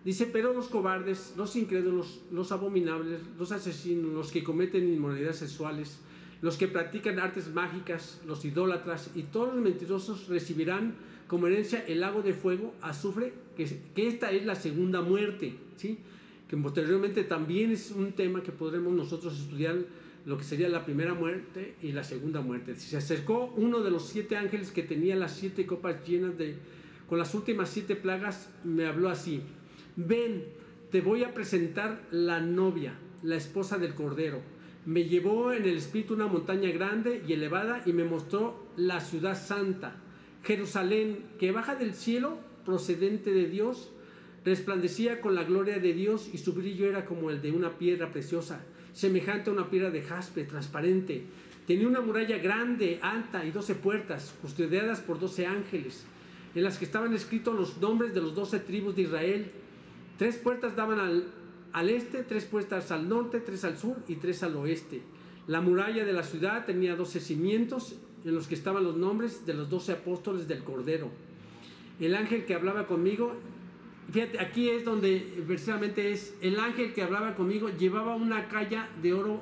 Dice, pero los cobardes, los incrédulos, los abominables, los asesinos, los que cometen inmoralidades sexuales, los que practican artes mágicas, los idólatras y todos los mentirosos recibirán como herencia el lago de fuego, azufre, que esta es la segunda muerte, ¿sí? Que posteriormente también es un tema que podremos nosotros estudiar, lo que sería la primera muerte y la segunda muerte. Se acercó uno de los 7 ángeles que tenía las 7 copas llenas con las últimas 7 plagas, me habló así, ven, te voy a presentar la novia, la esposa del Cordero. Me llevó en el espíritu una montaña grande y elevada y me mostró la ciudad santa, Jerusalén, que baja del cielo procedente de Dios, resplandecía con la gloria de Dios y su brillo era como el de una piedra preciosa, semejante a una piedra de jaspe, transparente. Tenía una muralla grande, alta y 12 puertas, custodiadas por 12 ángeles, en las que estaban escritos los nombres de los 12 tribus de Israel. 3 puertas daban al este, 3 puertas al norte, 3 al sur y 3 al oeste. La muralla de la ciudad tenía 12 cimientos, en los que estaban los nombres de los 12 apóstoles del Cordero. El ángel que hablaba conmigo, fíjate, aquí es donde precisamente es, el ángel que hablaba conmigo llevaba una caña de oro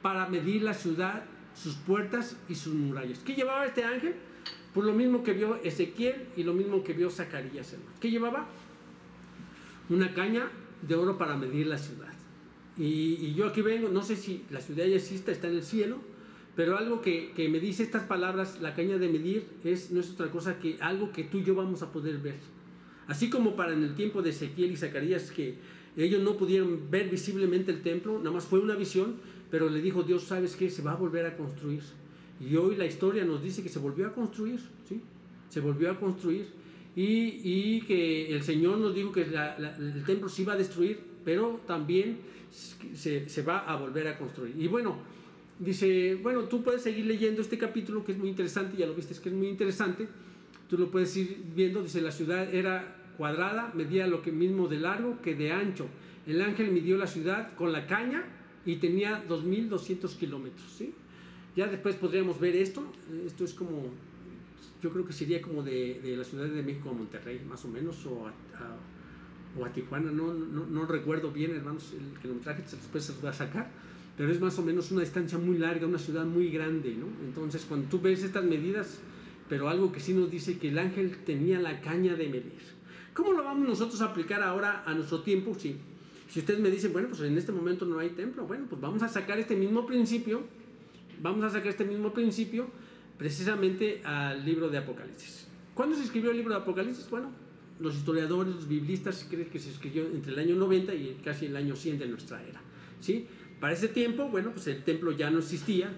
para medir la ciudad, sus puertas y sus murallas. ¿Qué llevaba este ángel? Pues lo mismo que vio Ezequiel y lo mismo que vio Zacarías, hermano. ¿Qué llevaba? Una caña de oro para medir la ciudad. Y yo aquí vengo, no sé si la ciudad ya existe, está en el cielo, pero algo que me dice estas palabras, la caña de medir, no es otra cosa que algo que tú y yo vamos a poder ver. Así como para en el tiempo de Ezequiel y Zacarías, que ellos no pudieron ver visiblemente el templo, nada más fue una visión, pero le dijo Dios, ¿sabes qué? Se va a volver a construir. Y hoy la historia nos dice que se volvió a construir, ¿sí? Se volvió a construir. Y que el Señor nos dijo que el templo se iba a destruir, pero también se va a volver a construir. Y bueno, dice, bueno, tú puedes seguir leyendo este capítulo que es muy interesante, ya lo viste, es que es muy interesante, tú lo puedes ir viendo. Dice, la ciudad era cuadrada, medía lo que mismo de largo que de ancho. El ángel midió la ciudad con la caña y tenía 2.200 kilómetros, ¿sí? Ya después podríamos ver esto es como, yo creo que sería como de la Ciudad de México a Monterrey, más o menos, o a Tijuana, no recuerdo bien, hermanos, el kilometraje después se los voy a sacar, pero es más o menos una distancia muy larga, una ciudad muy grande, ¿no? Entonces, cuando tú ves estas medidas, pero algo que sí nos dice que el ángel tenía la caña de medir. ¿Cómo lo vamos nosotros a aplicar ahora a nuestro tiempo? Sí. Si ustedes me dicen, bueno, pues en este momento no hay templo, bueno, pues vamos a sacar este mismo principio, precisamente al libro de Apocalipsis. ¿Cuándo se escribió el libro de Apocalipsis? Bueno, los historiadores, los biblistas creen que se escribió entre el año 90 y casi el año 100 de nuestra era, ¿sí? Para ese tiempo, bueno, pues el templo ya no existía,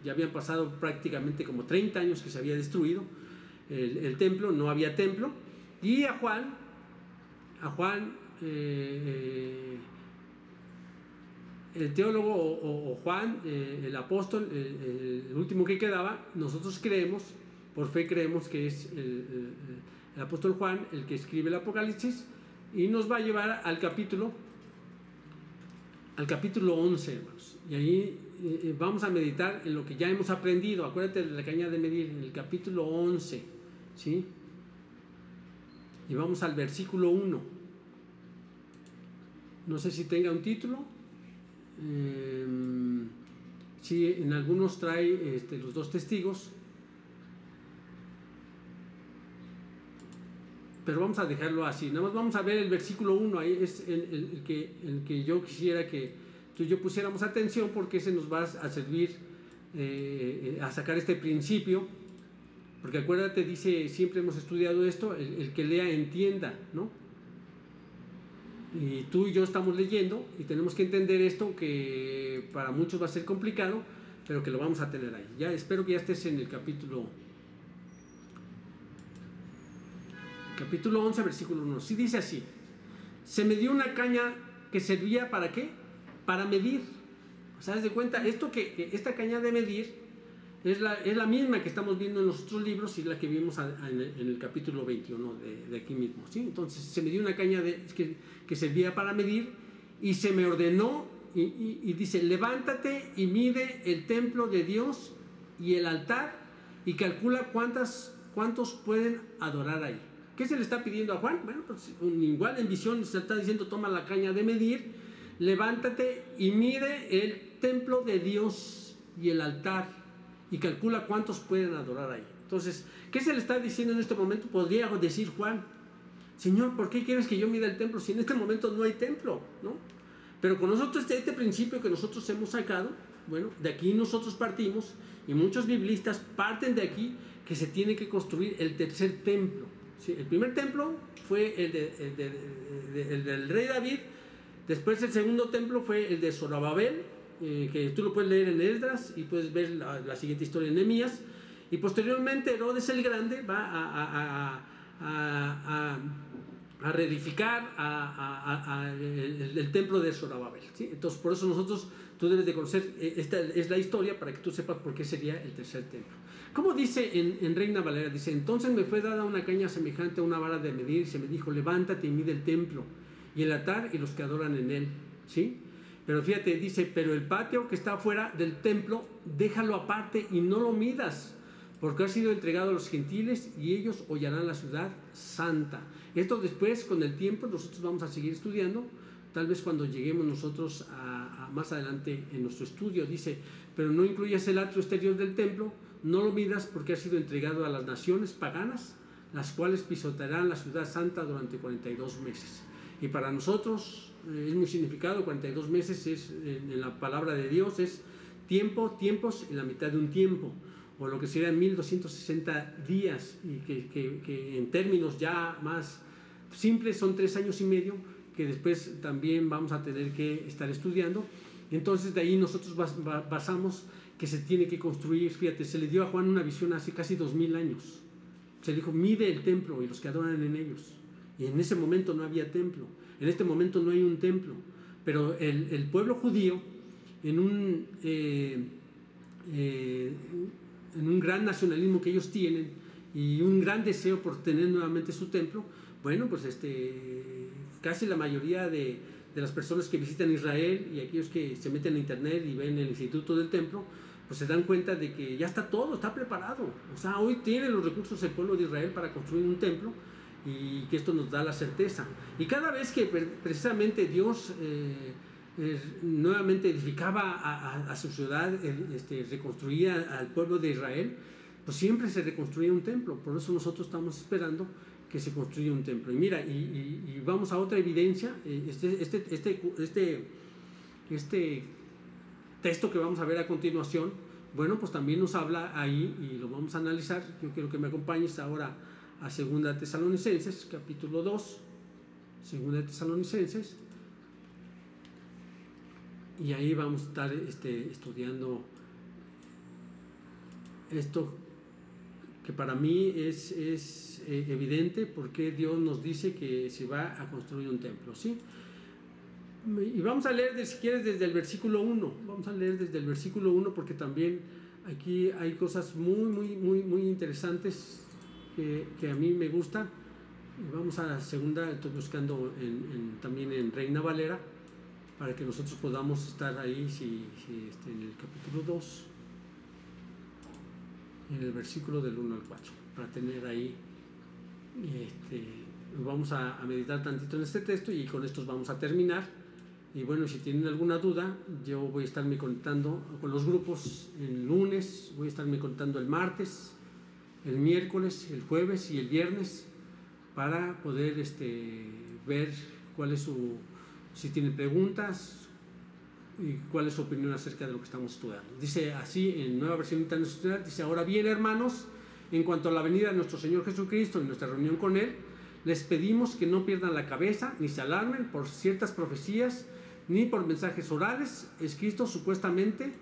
ya habían pasado prácticamente como 30 años que se había destruido el templo, no había templo, y a Juan, el teólogo o Juan, el apóstol, el último que quedaba, nosotros creemos, por fe creemos que es el apóstol Juan el que escribe el Apocalipsis, y nos va a llevar al capítulo 11, hermanos. Y ahí vamos a meditar en lo que ya hemos aprendido. Acuérdate de la caña de medir, en el capítulo 11, ¿sí? Y vamos al versículo 1. No sé si tenga un título. Sí, en algunos trae los 2 testigos, pero vamos a dejarlo así. Nada más vamos a ver el versículo 1, ahí es el que yo quisiera que tú y yo pusiéramos atención, porque ese nos va a servir a sacar este principio, porque acuérdate, dice, siempre hemos estudiado esto, el que lea entienda, ¿no? Y tú y yo estamos leyendo y tenemos que entender esto, que para muchos va a ser complicado, pero que lo vamos a tener ahí. Ya espero que ya estés en el capítulo 11, versículo 1. Sí dice así: se me dio una caña que servía ¿para qué? Para medir. O sea, haz de cuenta, esta caña de medir es la misma que estamos viendo en los otros libros y la que vimos en el capítulo 21 de aquí mismo, ¿sí? Entonces se me dio una caña que servía para medir, y se me ordenó y dice, levántate y mide el templo de Dios y el altar y calcula cuántos pueden adorar ahí. ¿Qué se le está pidiendo a Juan? Bueno, pues igual en visión se está diciendo, toma la caña de medir, levántate y mide el templo de Dios y el altar y calcula cuántos pueden adorar ahí. Entonces, ¿qué se le está diciendo en este momento? Podría decir Juan, Señor, ¿por qué quieres que yo mida el templo si en este momento no hay templo, ¿no? Pero con nosotros este principio que nosotros hemos sacado, bueno, de aquí nosotros partimos, y muchos biblistas parten de aquí, que se tiene que construir el tercer templo, ¿sí? El primer templo fue el del rey David. Después el segundo templo fue el de Zorobabel, que tú lo puedes leer en Esdras y puedes ver la siguiente historia en Nehemías. Y posteriormente Herodes el Grande va a reedificar el templo de Zorobabel, ¿sí? Entonces, por eso tú debes de conocer, esta es la historia para que tú sepas por qué sería el tercer templo. Como dice en Reina Valera, dice: entonces me fue dada una caña semejante a una vara de medir, y se me dijo: levántate y mide el templo, y el altar y los que adoran en él, ¿sí? Pero fíjate, dice: pero el patio que está afuera del templo, déjalo aparte y no lo midas, porque ha sido entregado a los gentiles y ellos hollarán la ciudad santa. Esto después, con el tiempo, nosotros vamos a seguir estudiando, tal vez cuando lleguemos nosotros a más adelante en nuestro estudio. Dice: pero no incluyas el atrio exterior del templo, no lo midas, porque ha sido entregado a las naciones paganas, las cuales pisotearán la ciudad santa durante 42 meses. Y para nosotros es muy significado. 42 meses es, en la palabra de Dios, es tiempos y la mitad de un tiempo, o lo que serían 1260 días, y que en términos ya más simples son 3 años y medio, que después también vamos a tener que estar estudiando. Entonces de ahí nosotros basamos que se tiene que construir. Fíjate, se le dio a Juan una visión hace casi 2000 años. Se dijo: mide el templo y los que adoran en ellos. Y en ese momento no había templo. En este momento no hay un templo. Pero el pueblo judío, en un gran nacionalismo que ellos tienen y un gran deseo por tener nuevamente su templo, bueno, pues casi la mayoría de las personas que visitan Israel y aquellos que se meten en internet y ven el Instituto del Templo, pues se dan cuenta de que ya está todo, está preparado. O sea, hoy tiene los recursos el pueblo de Israel para construir un templo, y que esto nos da la certeza. Y cada vez que precisamente Dios nuevamente edificaba a su ciudad, reconstruía al pueblo de Israel, pues siempre se reconstruía un templo. Por eso nosotros estamos esperando que se construya un templo. Y mira, y vamos a otra evidencia. Este texto que vamos a ver a continuación, bueno, pues también nos habla ahí, y lo vamos a analizar. Yo quiero que me acompañes ahora a 2 Tesalonicenses, capítulo 2, 2 Tesalonicenses, y ahí vamos a estar estudiando esto que para mí es evidente, porque Dios nos dice que se va a construir un templo, ¿sí? Y vamos a leer, si quieres, desde el versículo 1. Vamos a leer desde el versículo 1, porque también aquí hay cosas muy interesantes que a mí me gustan. Y vamos a la segunda, estoy buscando también en Reina Valera, para que nosotros podamos estar ahí, en el capítulo 2, en el versículo del 1 al 4, para tener ahí, vamos a meditar tantito en este texto, y con estos vamos a terminar. Y bueno, si tienen alguna duda, yo voy a estarme conectando con los grupos el lunes, voy a estarme conectando el martes, el miércoles, el jueves y el viernes, para poder ver cuál es si tienen preguntas y cuál es su opinión acerca de lo que estamos estudiando. Dice así en Nueva Versión Internacional, dice: ahora bien, hermanos, en cuanto a la venida de nuestro Señor Jesucristo y nuestra reunión con Él, les pedimos que no pierdan la cabeza ni se alarmen por ciertas profecías ni por mensajes orales escritos supuestamente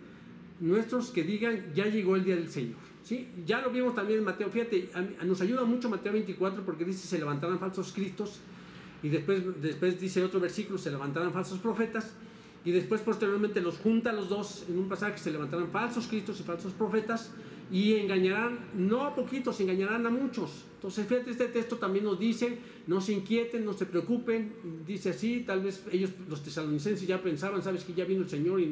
nuestros, que digan: ya llegó el día del Señor. ¿Sí? Ya lo vimos también en Mateo. Fíjate, nos ayuda mucho Mateo 24, porque dice: se levantarán falsos cristos, y después dice otro versículo: se levantarán falsos profetas, y después posteriormente los junta los dos en un pasaje: se levantarán falsos cristos y falsos profetas, y engañarán no a poquitos, engañarán a muchos. Entonces fíjate, este texto también nos dice: no se inquieten, no se preocupen. Dice así, tal vez ellos, los tesalonicenses, ya pensaban: sabes que ya vino el Señor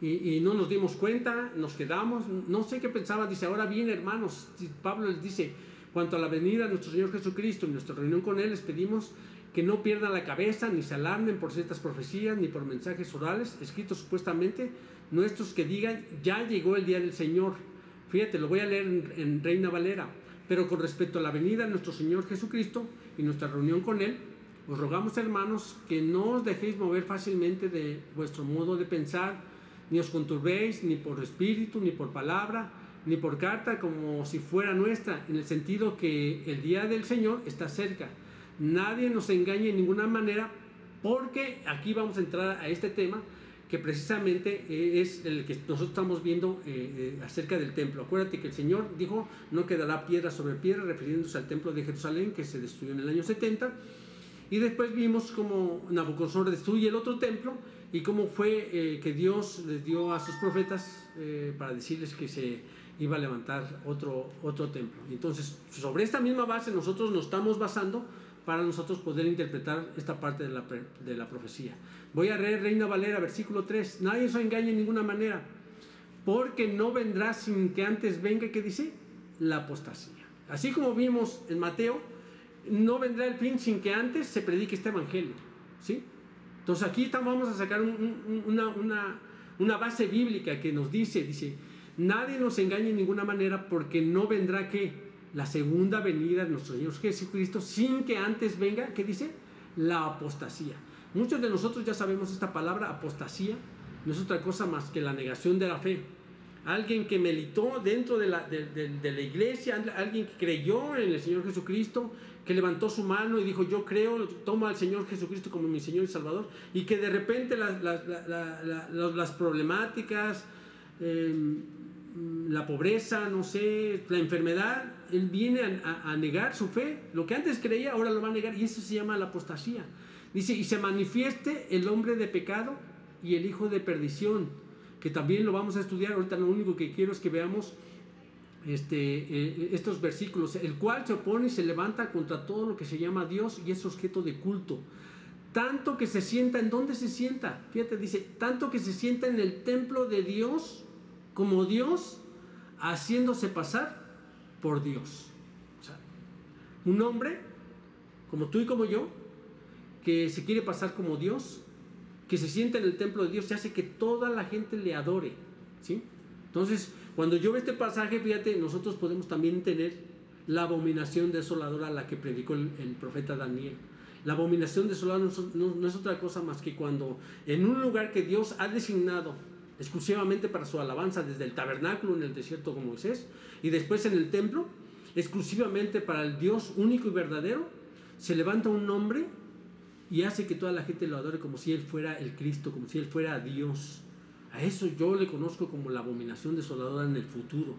y no nos dimos cuenta, nos quedamos, no sé qué pensaban. Dice: ahora bien, hermanos, Pablo les dice: cuanto a la venida de nuestro Señor Jesucristo y nuestra reunión con Él, les pedimos que no pierdan la cabeza ni se alarmen por ciertas profecías ni por mensajes orales escritos supuestamente nuestros, que digan: ya llegó el día del Señor. Fíjate, lo voy a leer en Reina Valera: pero con respecto a la venida de nuestro Señor Jesucristo y nuestra reunión con Él, os rogamos, hermanos, que no os dejéis mover fácilmente de vuestro modo de pensar, ni os conturbéis ni por espíritu, ni por palabra, ni por carta, como si fuera nuestra, en el sentido que el día del Señor está cerca. Nadie nos engañe en ninguna manera, porque aquí vamos a entrar a este tema, que precisamente es el que nosotros estamos viendo acerca del templo. Acuérdate que el Señor dijo, no quedará piedra sobre piedra, refiriéndose al templo de Jerusalén, que se destruyó en el año 70. Y después vimos cómo Nabucodonosor destruye el otro templo y cómo fue que Dios les dio a sus profetas para decirles que se iba a levantar otro templo. Entonces, sobre esta misma base nosotros nos estamos basando para nosotros poder interpretar esta parte de la profecía. Voy a leer Reina Valera, versículo 3. Nadie os engañe en ninguna manera, porque no vendrá sin que antes venga, ¿qué dice? La apostasía. Así como vimos en Mateo, no vendrá el fin sin que antes se predique este evangelio, ¿sí? Entonces aquí vamos a sacar una base bíblica que nos dice, nadie nos engañe en ninguna manera, porque no vendrá, ¿qué? La segunda venida de nuestro Señor Jesucristo sin que antes venga, ¿qué dice? La apostasía. Muchos de nosotros ya sabemos esta palabra apostasía, no es otra cosa más que la negación de la fe. Alguien que militó dentro de la iglesia, alguien que creyó en el Señor Jesucristo, que levantó su mano y dijo, yo creo, toma al Señor Jesucristo como mi Señor y Salvador, y que de repente las problemáticas, la pobreza, no sé, la enfermedad, él viene a negar su fe. Lo que antes creía, ahora lo va a negar, y eso se llama la apostasía. Dice, y se manifieste el hombre de pecado y el hijo de perdición, que también lo vamos a estudiar. Ahorita lo único que quiero es que veamos estos versículos. El cual se opone y se levanta contra todo lo que se llama Dios y es objeto de culto. Tanto que se sienta, ¿en dónde se sienta? Fíjate, dice, tanto que se sienta en el templo de Dios, como Dios, haciéndose pasar por Dios. O sea, un hombre como tú y como yo, que se quiere pasar como Dios, que se sienta en el templo de Dios, se hace que toda la gente le adore, ¿sí? Entonces, cuando yo veo este pasaje, fíjate, nosotros podemos también tener la abominación desoladora a la que predicó el profeta Daniel. La abominación desoladora no es otra cosa más que cuando en un lugar que Dios ha designado exclusivamente para su alabanza, desde el tabernáculo en el desierto con Moisés, y después en el templo, exclusivamente para el Dios único y verdadero, se levanta un hombre y hace que toda la gente lo adore como si él fuera el Cristo, como si él fuera Dios. A eso yo le conozco como la abominación desoladora en el futuro.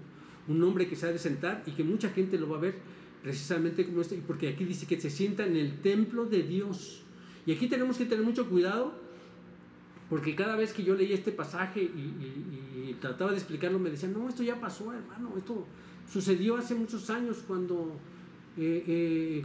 Un hombre que se ha de sentar y que mucha gente lo va a ver precisamente como este, porque aquí dice que se sienta en el templo de Dios. Y aquí tenemos que tener mucho cuidado, porque cada vez que yo leía este pasaje y trataba de explicarlo, me decían, no, esto ya pasó, hermano, esto sucedió hace muchos años cuando...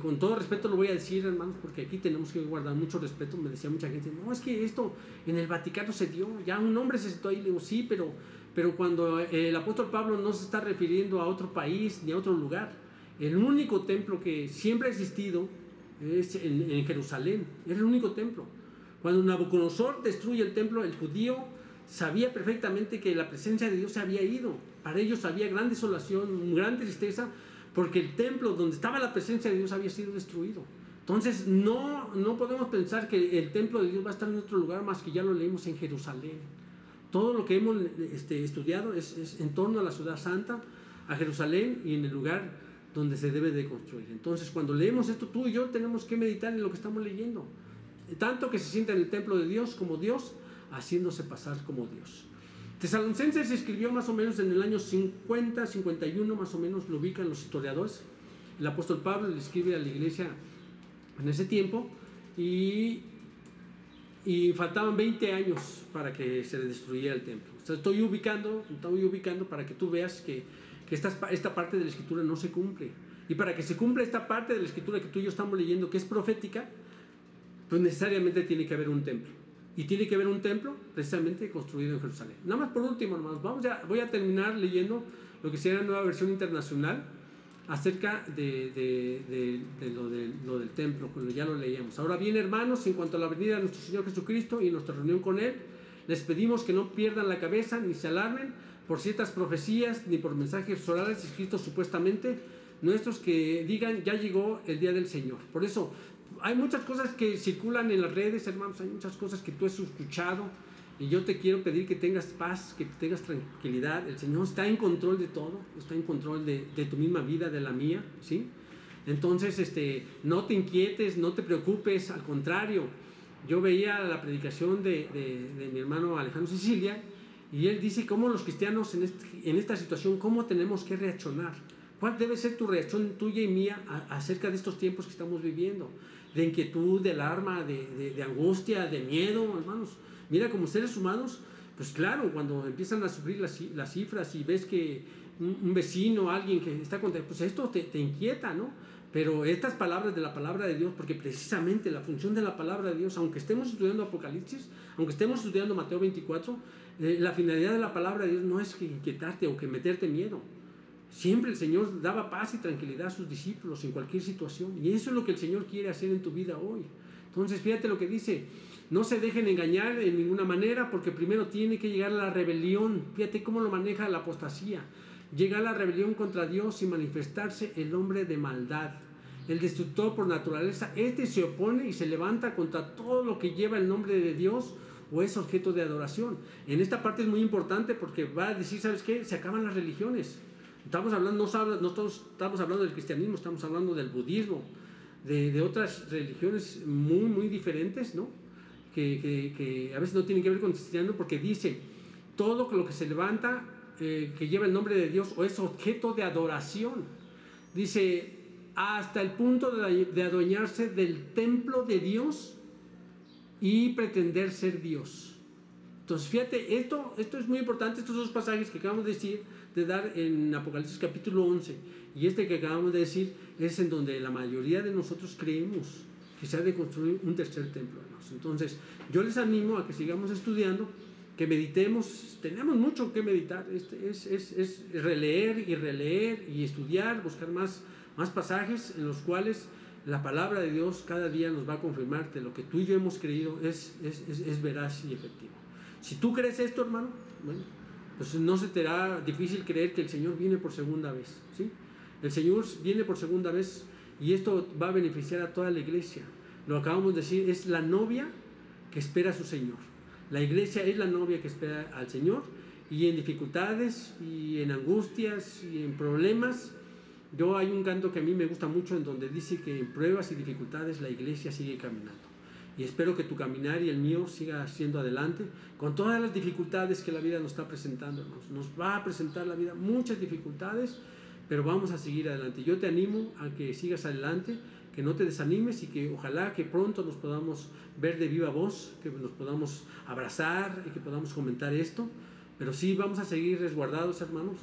con todo respeto lo voy a decir, hermanos, porque aquí tenemos que guardar mucho respeto. Me decía mucha gente, no, es que esto en el Vaticano se dio, ya un hombre se sentó ahí. Le digo, sí, pero cuando el apóstol Pablo no se está refiriendo a otro país ni a otro lugar. El único templo que siempre ha existido es en Jerusalén, es el único templo. Cuando Nabucodonosor destruye el templo, el judío sabía perfectamente que la presencia de Dios se había ido. Para ellos había gran desolación, gran tristeza, porque el templo donde estaba la presencia de Dios había sido destruido. Entonces no podemos pensar que el templo de Dios va a estar en otro lugar más que ya lo leímos en Jerusalén. Todo lo que hemos estudiado es en torno a la ciudad santa, a Jerusalén, y en el lugar donde se debe de construir. Entonces cuando leemos esto, tú y yo tenemos que meditar en lo que estamos leyendo. Tanto que se sienta en el templo de Dios como Dios, haciéndose pasar como Dios. Tesalonicenses se escribió más o menos en el año 50, 51, más o menos lo ubican los historiadores. El apóstol Pablo le escribe a la iglesia en ese tiempo y faltaban 20 años para que se le destruyera el templo. O sea, estoy ubicando para que tú veas que esta parte de la escritura no se cumple. Y para que se cumpla esta parte de la escritura que tú y yo estamos leyendo, que es profética, pues necesariamente tiene que haber un templo. Y tiene que haber un templo precisamente construido en Jerusalén. Nada más por último, hermanos, voy a terminar leyendo lo que sería la nueva versión internacional acerca de lo del templo, cuando ya lo leíamos. Ahora bien, hermanos, en cuanto a la venida de nuestro Señor Jesucristo y nuestra reunión con Él, les pedimos que no pierdan la cabeza ni se alarmen por ciertas profecías ni por mensajes orales escritos supuestamente nuestros que digan ya llegó el día del Señor. Por eso hay muchas cosas que circulan en las redes, hermanos, hay muchas cosas que tú has escuchado y yo te quiero pedir que tengas paz, que tengas tranquilidad. El Señor está en control de todo, está en control de tu misma vida, de la mía, ¿sí? Entonces, no te inquietes, no te preocupes, al contrario, yo veía la predicación de mi hermano Alejandro Sicilia, y él dice cómo los cristianos en esta situación, cómo tenemos que reaccionar. ¿Cuál debe ser tu reacción tuya y mía acerca de estos tiempos que estamos viviendo? De inquietud, de alarma, de angustia, de miedo, hermanos. Mira, como seres humanos, pues claro, cuando empiezan a subir las cifras y ves que un vecino, alguien que está contra, pues esto te inquieta, ¿no? Pero estas palabras de la palabra de Dios, porque precisamente la función de la palabra de Dios, aunque estemos estudiando Apocalipsis, aunque estemos estudiando Mateo 24, la finalidad de la palabra de Dios no es que inquietarte o que meterte miedo. Siempre el Señor daba paz y tranquilidad a sus discípulos en cualquier situación, y eso es lo que el Señor quiere hacer en tu vida hoy. Entonces fíjate lo que dice: no se dejen engañar en ninguna manera, porque primero tiene que llegar la rebelión. Fíjate cómo lo maneja la apostasía. Llega la rebelión contra Dios y manifestarse el hombre de maldad, el destructor por naturaleza. Este se opone y se levanta contra todo lo que lleva el nombre de Dios o es objeto de adoración. En esta parte es muy importante porque va a decir, ¿sabes qué? Se acaban las religiones. Estamos hablando, no estamos hablando del cristianismo, estamos hablando del budismo, de otras religiones muy, muy diferentes, ¿no? Que a veces no tienen que ver con el cristianismo, porque dice, todo lo que se levanta que lleva el nombre de Dios o es objeto de adoración, dice, hasta el punto de adueñarse del templo de Dios y pretender ser Dios. Entonces fíjate, esto es muy importante, estos dos pasajes que acabamos de dar en Apocalipsis capítulo 11 y este que acabamos de decir es en donde la mayoría de nosotros creemos que se ha de construir un tercer templo. Entonces yo les animo a que sigamos estudiando, que meditemos. Tenemos mucho que meditar, es releer y releer y estudiar, buscar más pasajes en los cuales la palabra de Dios cada día nos va a confirmar que lo que tú y yo hemos creído es veraz y efectivo. Si tú crees esto, hermano, bueno, pues no se te hará difícil creer que el Señor viene por segunda vez, ¿sí? El Señor viene por segunda vez y esto va a beneficiar a toda la iglesia. Lo acabamos de decir, es la novia que espera a su Señor. La iglesia es la novia que espera al Señor, y en dificultades y en angustias y en problemas. Hay un canto que a mí me gusta mucho en donde dice que en pruebas y dificultades la iglesia sigue caminando. Y espero que tu caminar y el mío siga siendo adelante con todas las dificultades que la vida nos está presentando. Nos va a presentar la vida muchas dificultades, pero vamos a seguir adelante. Yo te animo a que sigas adelante, que no te desanimes y que ojalá que pronto nos podamos ver de viva voz, que nos podamos abrazar y que podamos comentar esto. Pero sí, vamos a seguir resguardados, hermanos.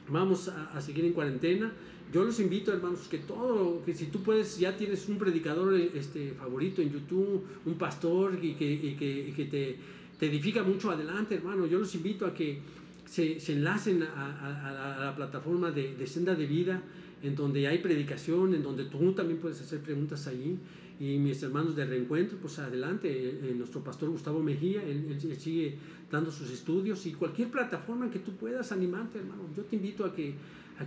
Vamos a seguir en cuarentena. Yo los invito, hermanos, que si tú puedes, ya tienes un predicador favorito en YouTube, un pastor y que te edifica mucho, adelante, hermano. Yo los invito a que se enlacen a la plataforma de Senda de Vida, en donde hay predicación, en donde tú también puedes hacer preguntas allí. Y mis hermanos de Reencuentro, pues adelante, nuestro pastor Gustavo Mejía, él sigue dando sus estudios, y cualquier plataforma en que tú puedas animarte, hermano. Yo te invito a que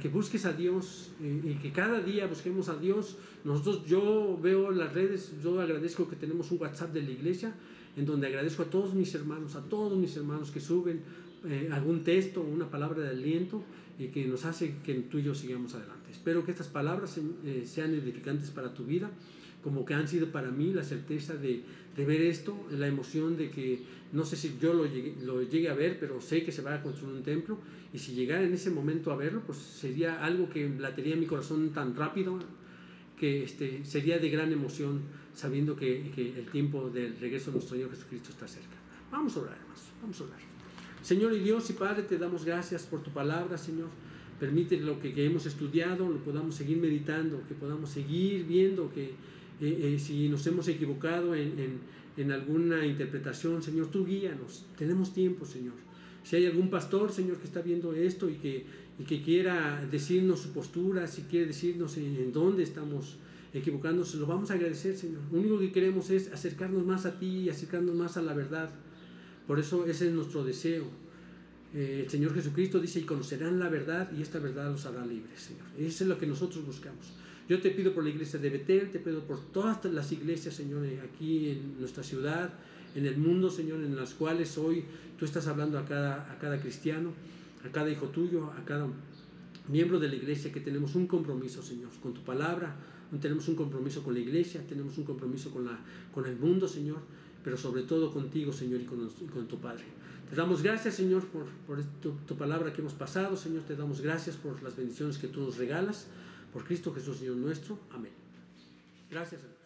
busques a Dios y que cada día busquemos a Dios. Yo veo las redes, yo agradezco que tenemos un WhatsApp de la iglesia, en donde agradezco a todos mis hermanos que suben algún texto, una palabra de aliento, y que nos hace que tú y yo sigamos adelante. Espero que estas palabras sean edificantes para tu vida, como que han sido para mí, la certeza de ver esto, la emoción de que no sé si yo lo llegue a ver, pero sé que se va a construir un templo, y si llegara en ese momento a verlo, pues sería algo que latería en mi corazón tan rápido que sería de gran emoción, sabiendo que el tiempo del regreso de nuestro Señor Jesucristo está cerca. Vamos a orar, hermanos, vamos a orar. Señor y Dios y Padre, te damos gracias por tu palabra, Señor. Permite lo que hemos estudiado, lo podamos seguir meditando, que podamos seguir viendo que si nos hemos equivocado en alguna interpretación, Señor, tú guíanos. Tenemos tiempo, Señor. Si hay algún pastor, Señor, que está viendo esto y que quiera decirnos su postura, si quiere decirnos en dónde estamos equivocándose, lo vamos a agradecer, Señor. Lo único que queremos es acercarnos más a ti y acercarnos más a la verdad. Por eso ese es nuestro deseo. El Señor Jesucristo dice, y conocerán la verdad, y esta verdad los hará libres, Señor. Eso es lo que nosotros buscamos. Yo te pido por la iglesia de Betel, te pido por todas las iglesias, Señor, aquí en nuestra ciudad, en el mundo, Señor, en las cuales hoy tú estás hablando a cada cristiano, a cada hijo tuyo, a cada miembros de la iglesia que tenemos un compromiso, Señor, con tu palabra, tenemos un compromiso con la iglesia, tenemos un compromiso con el mundo, Señor, pero sobre todo contigo, Señor, y con tu Padre. Te damos gracias, Señor, por tu palabra que hemos pasado, Señor. Te damos gracias por las bendiciones que tú nos regalas. Por Cristo Jesús, Señor nuestro. Amén. Gracias, Señor.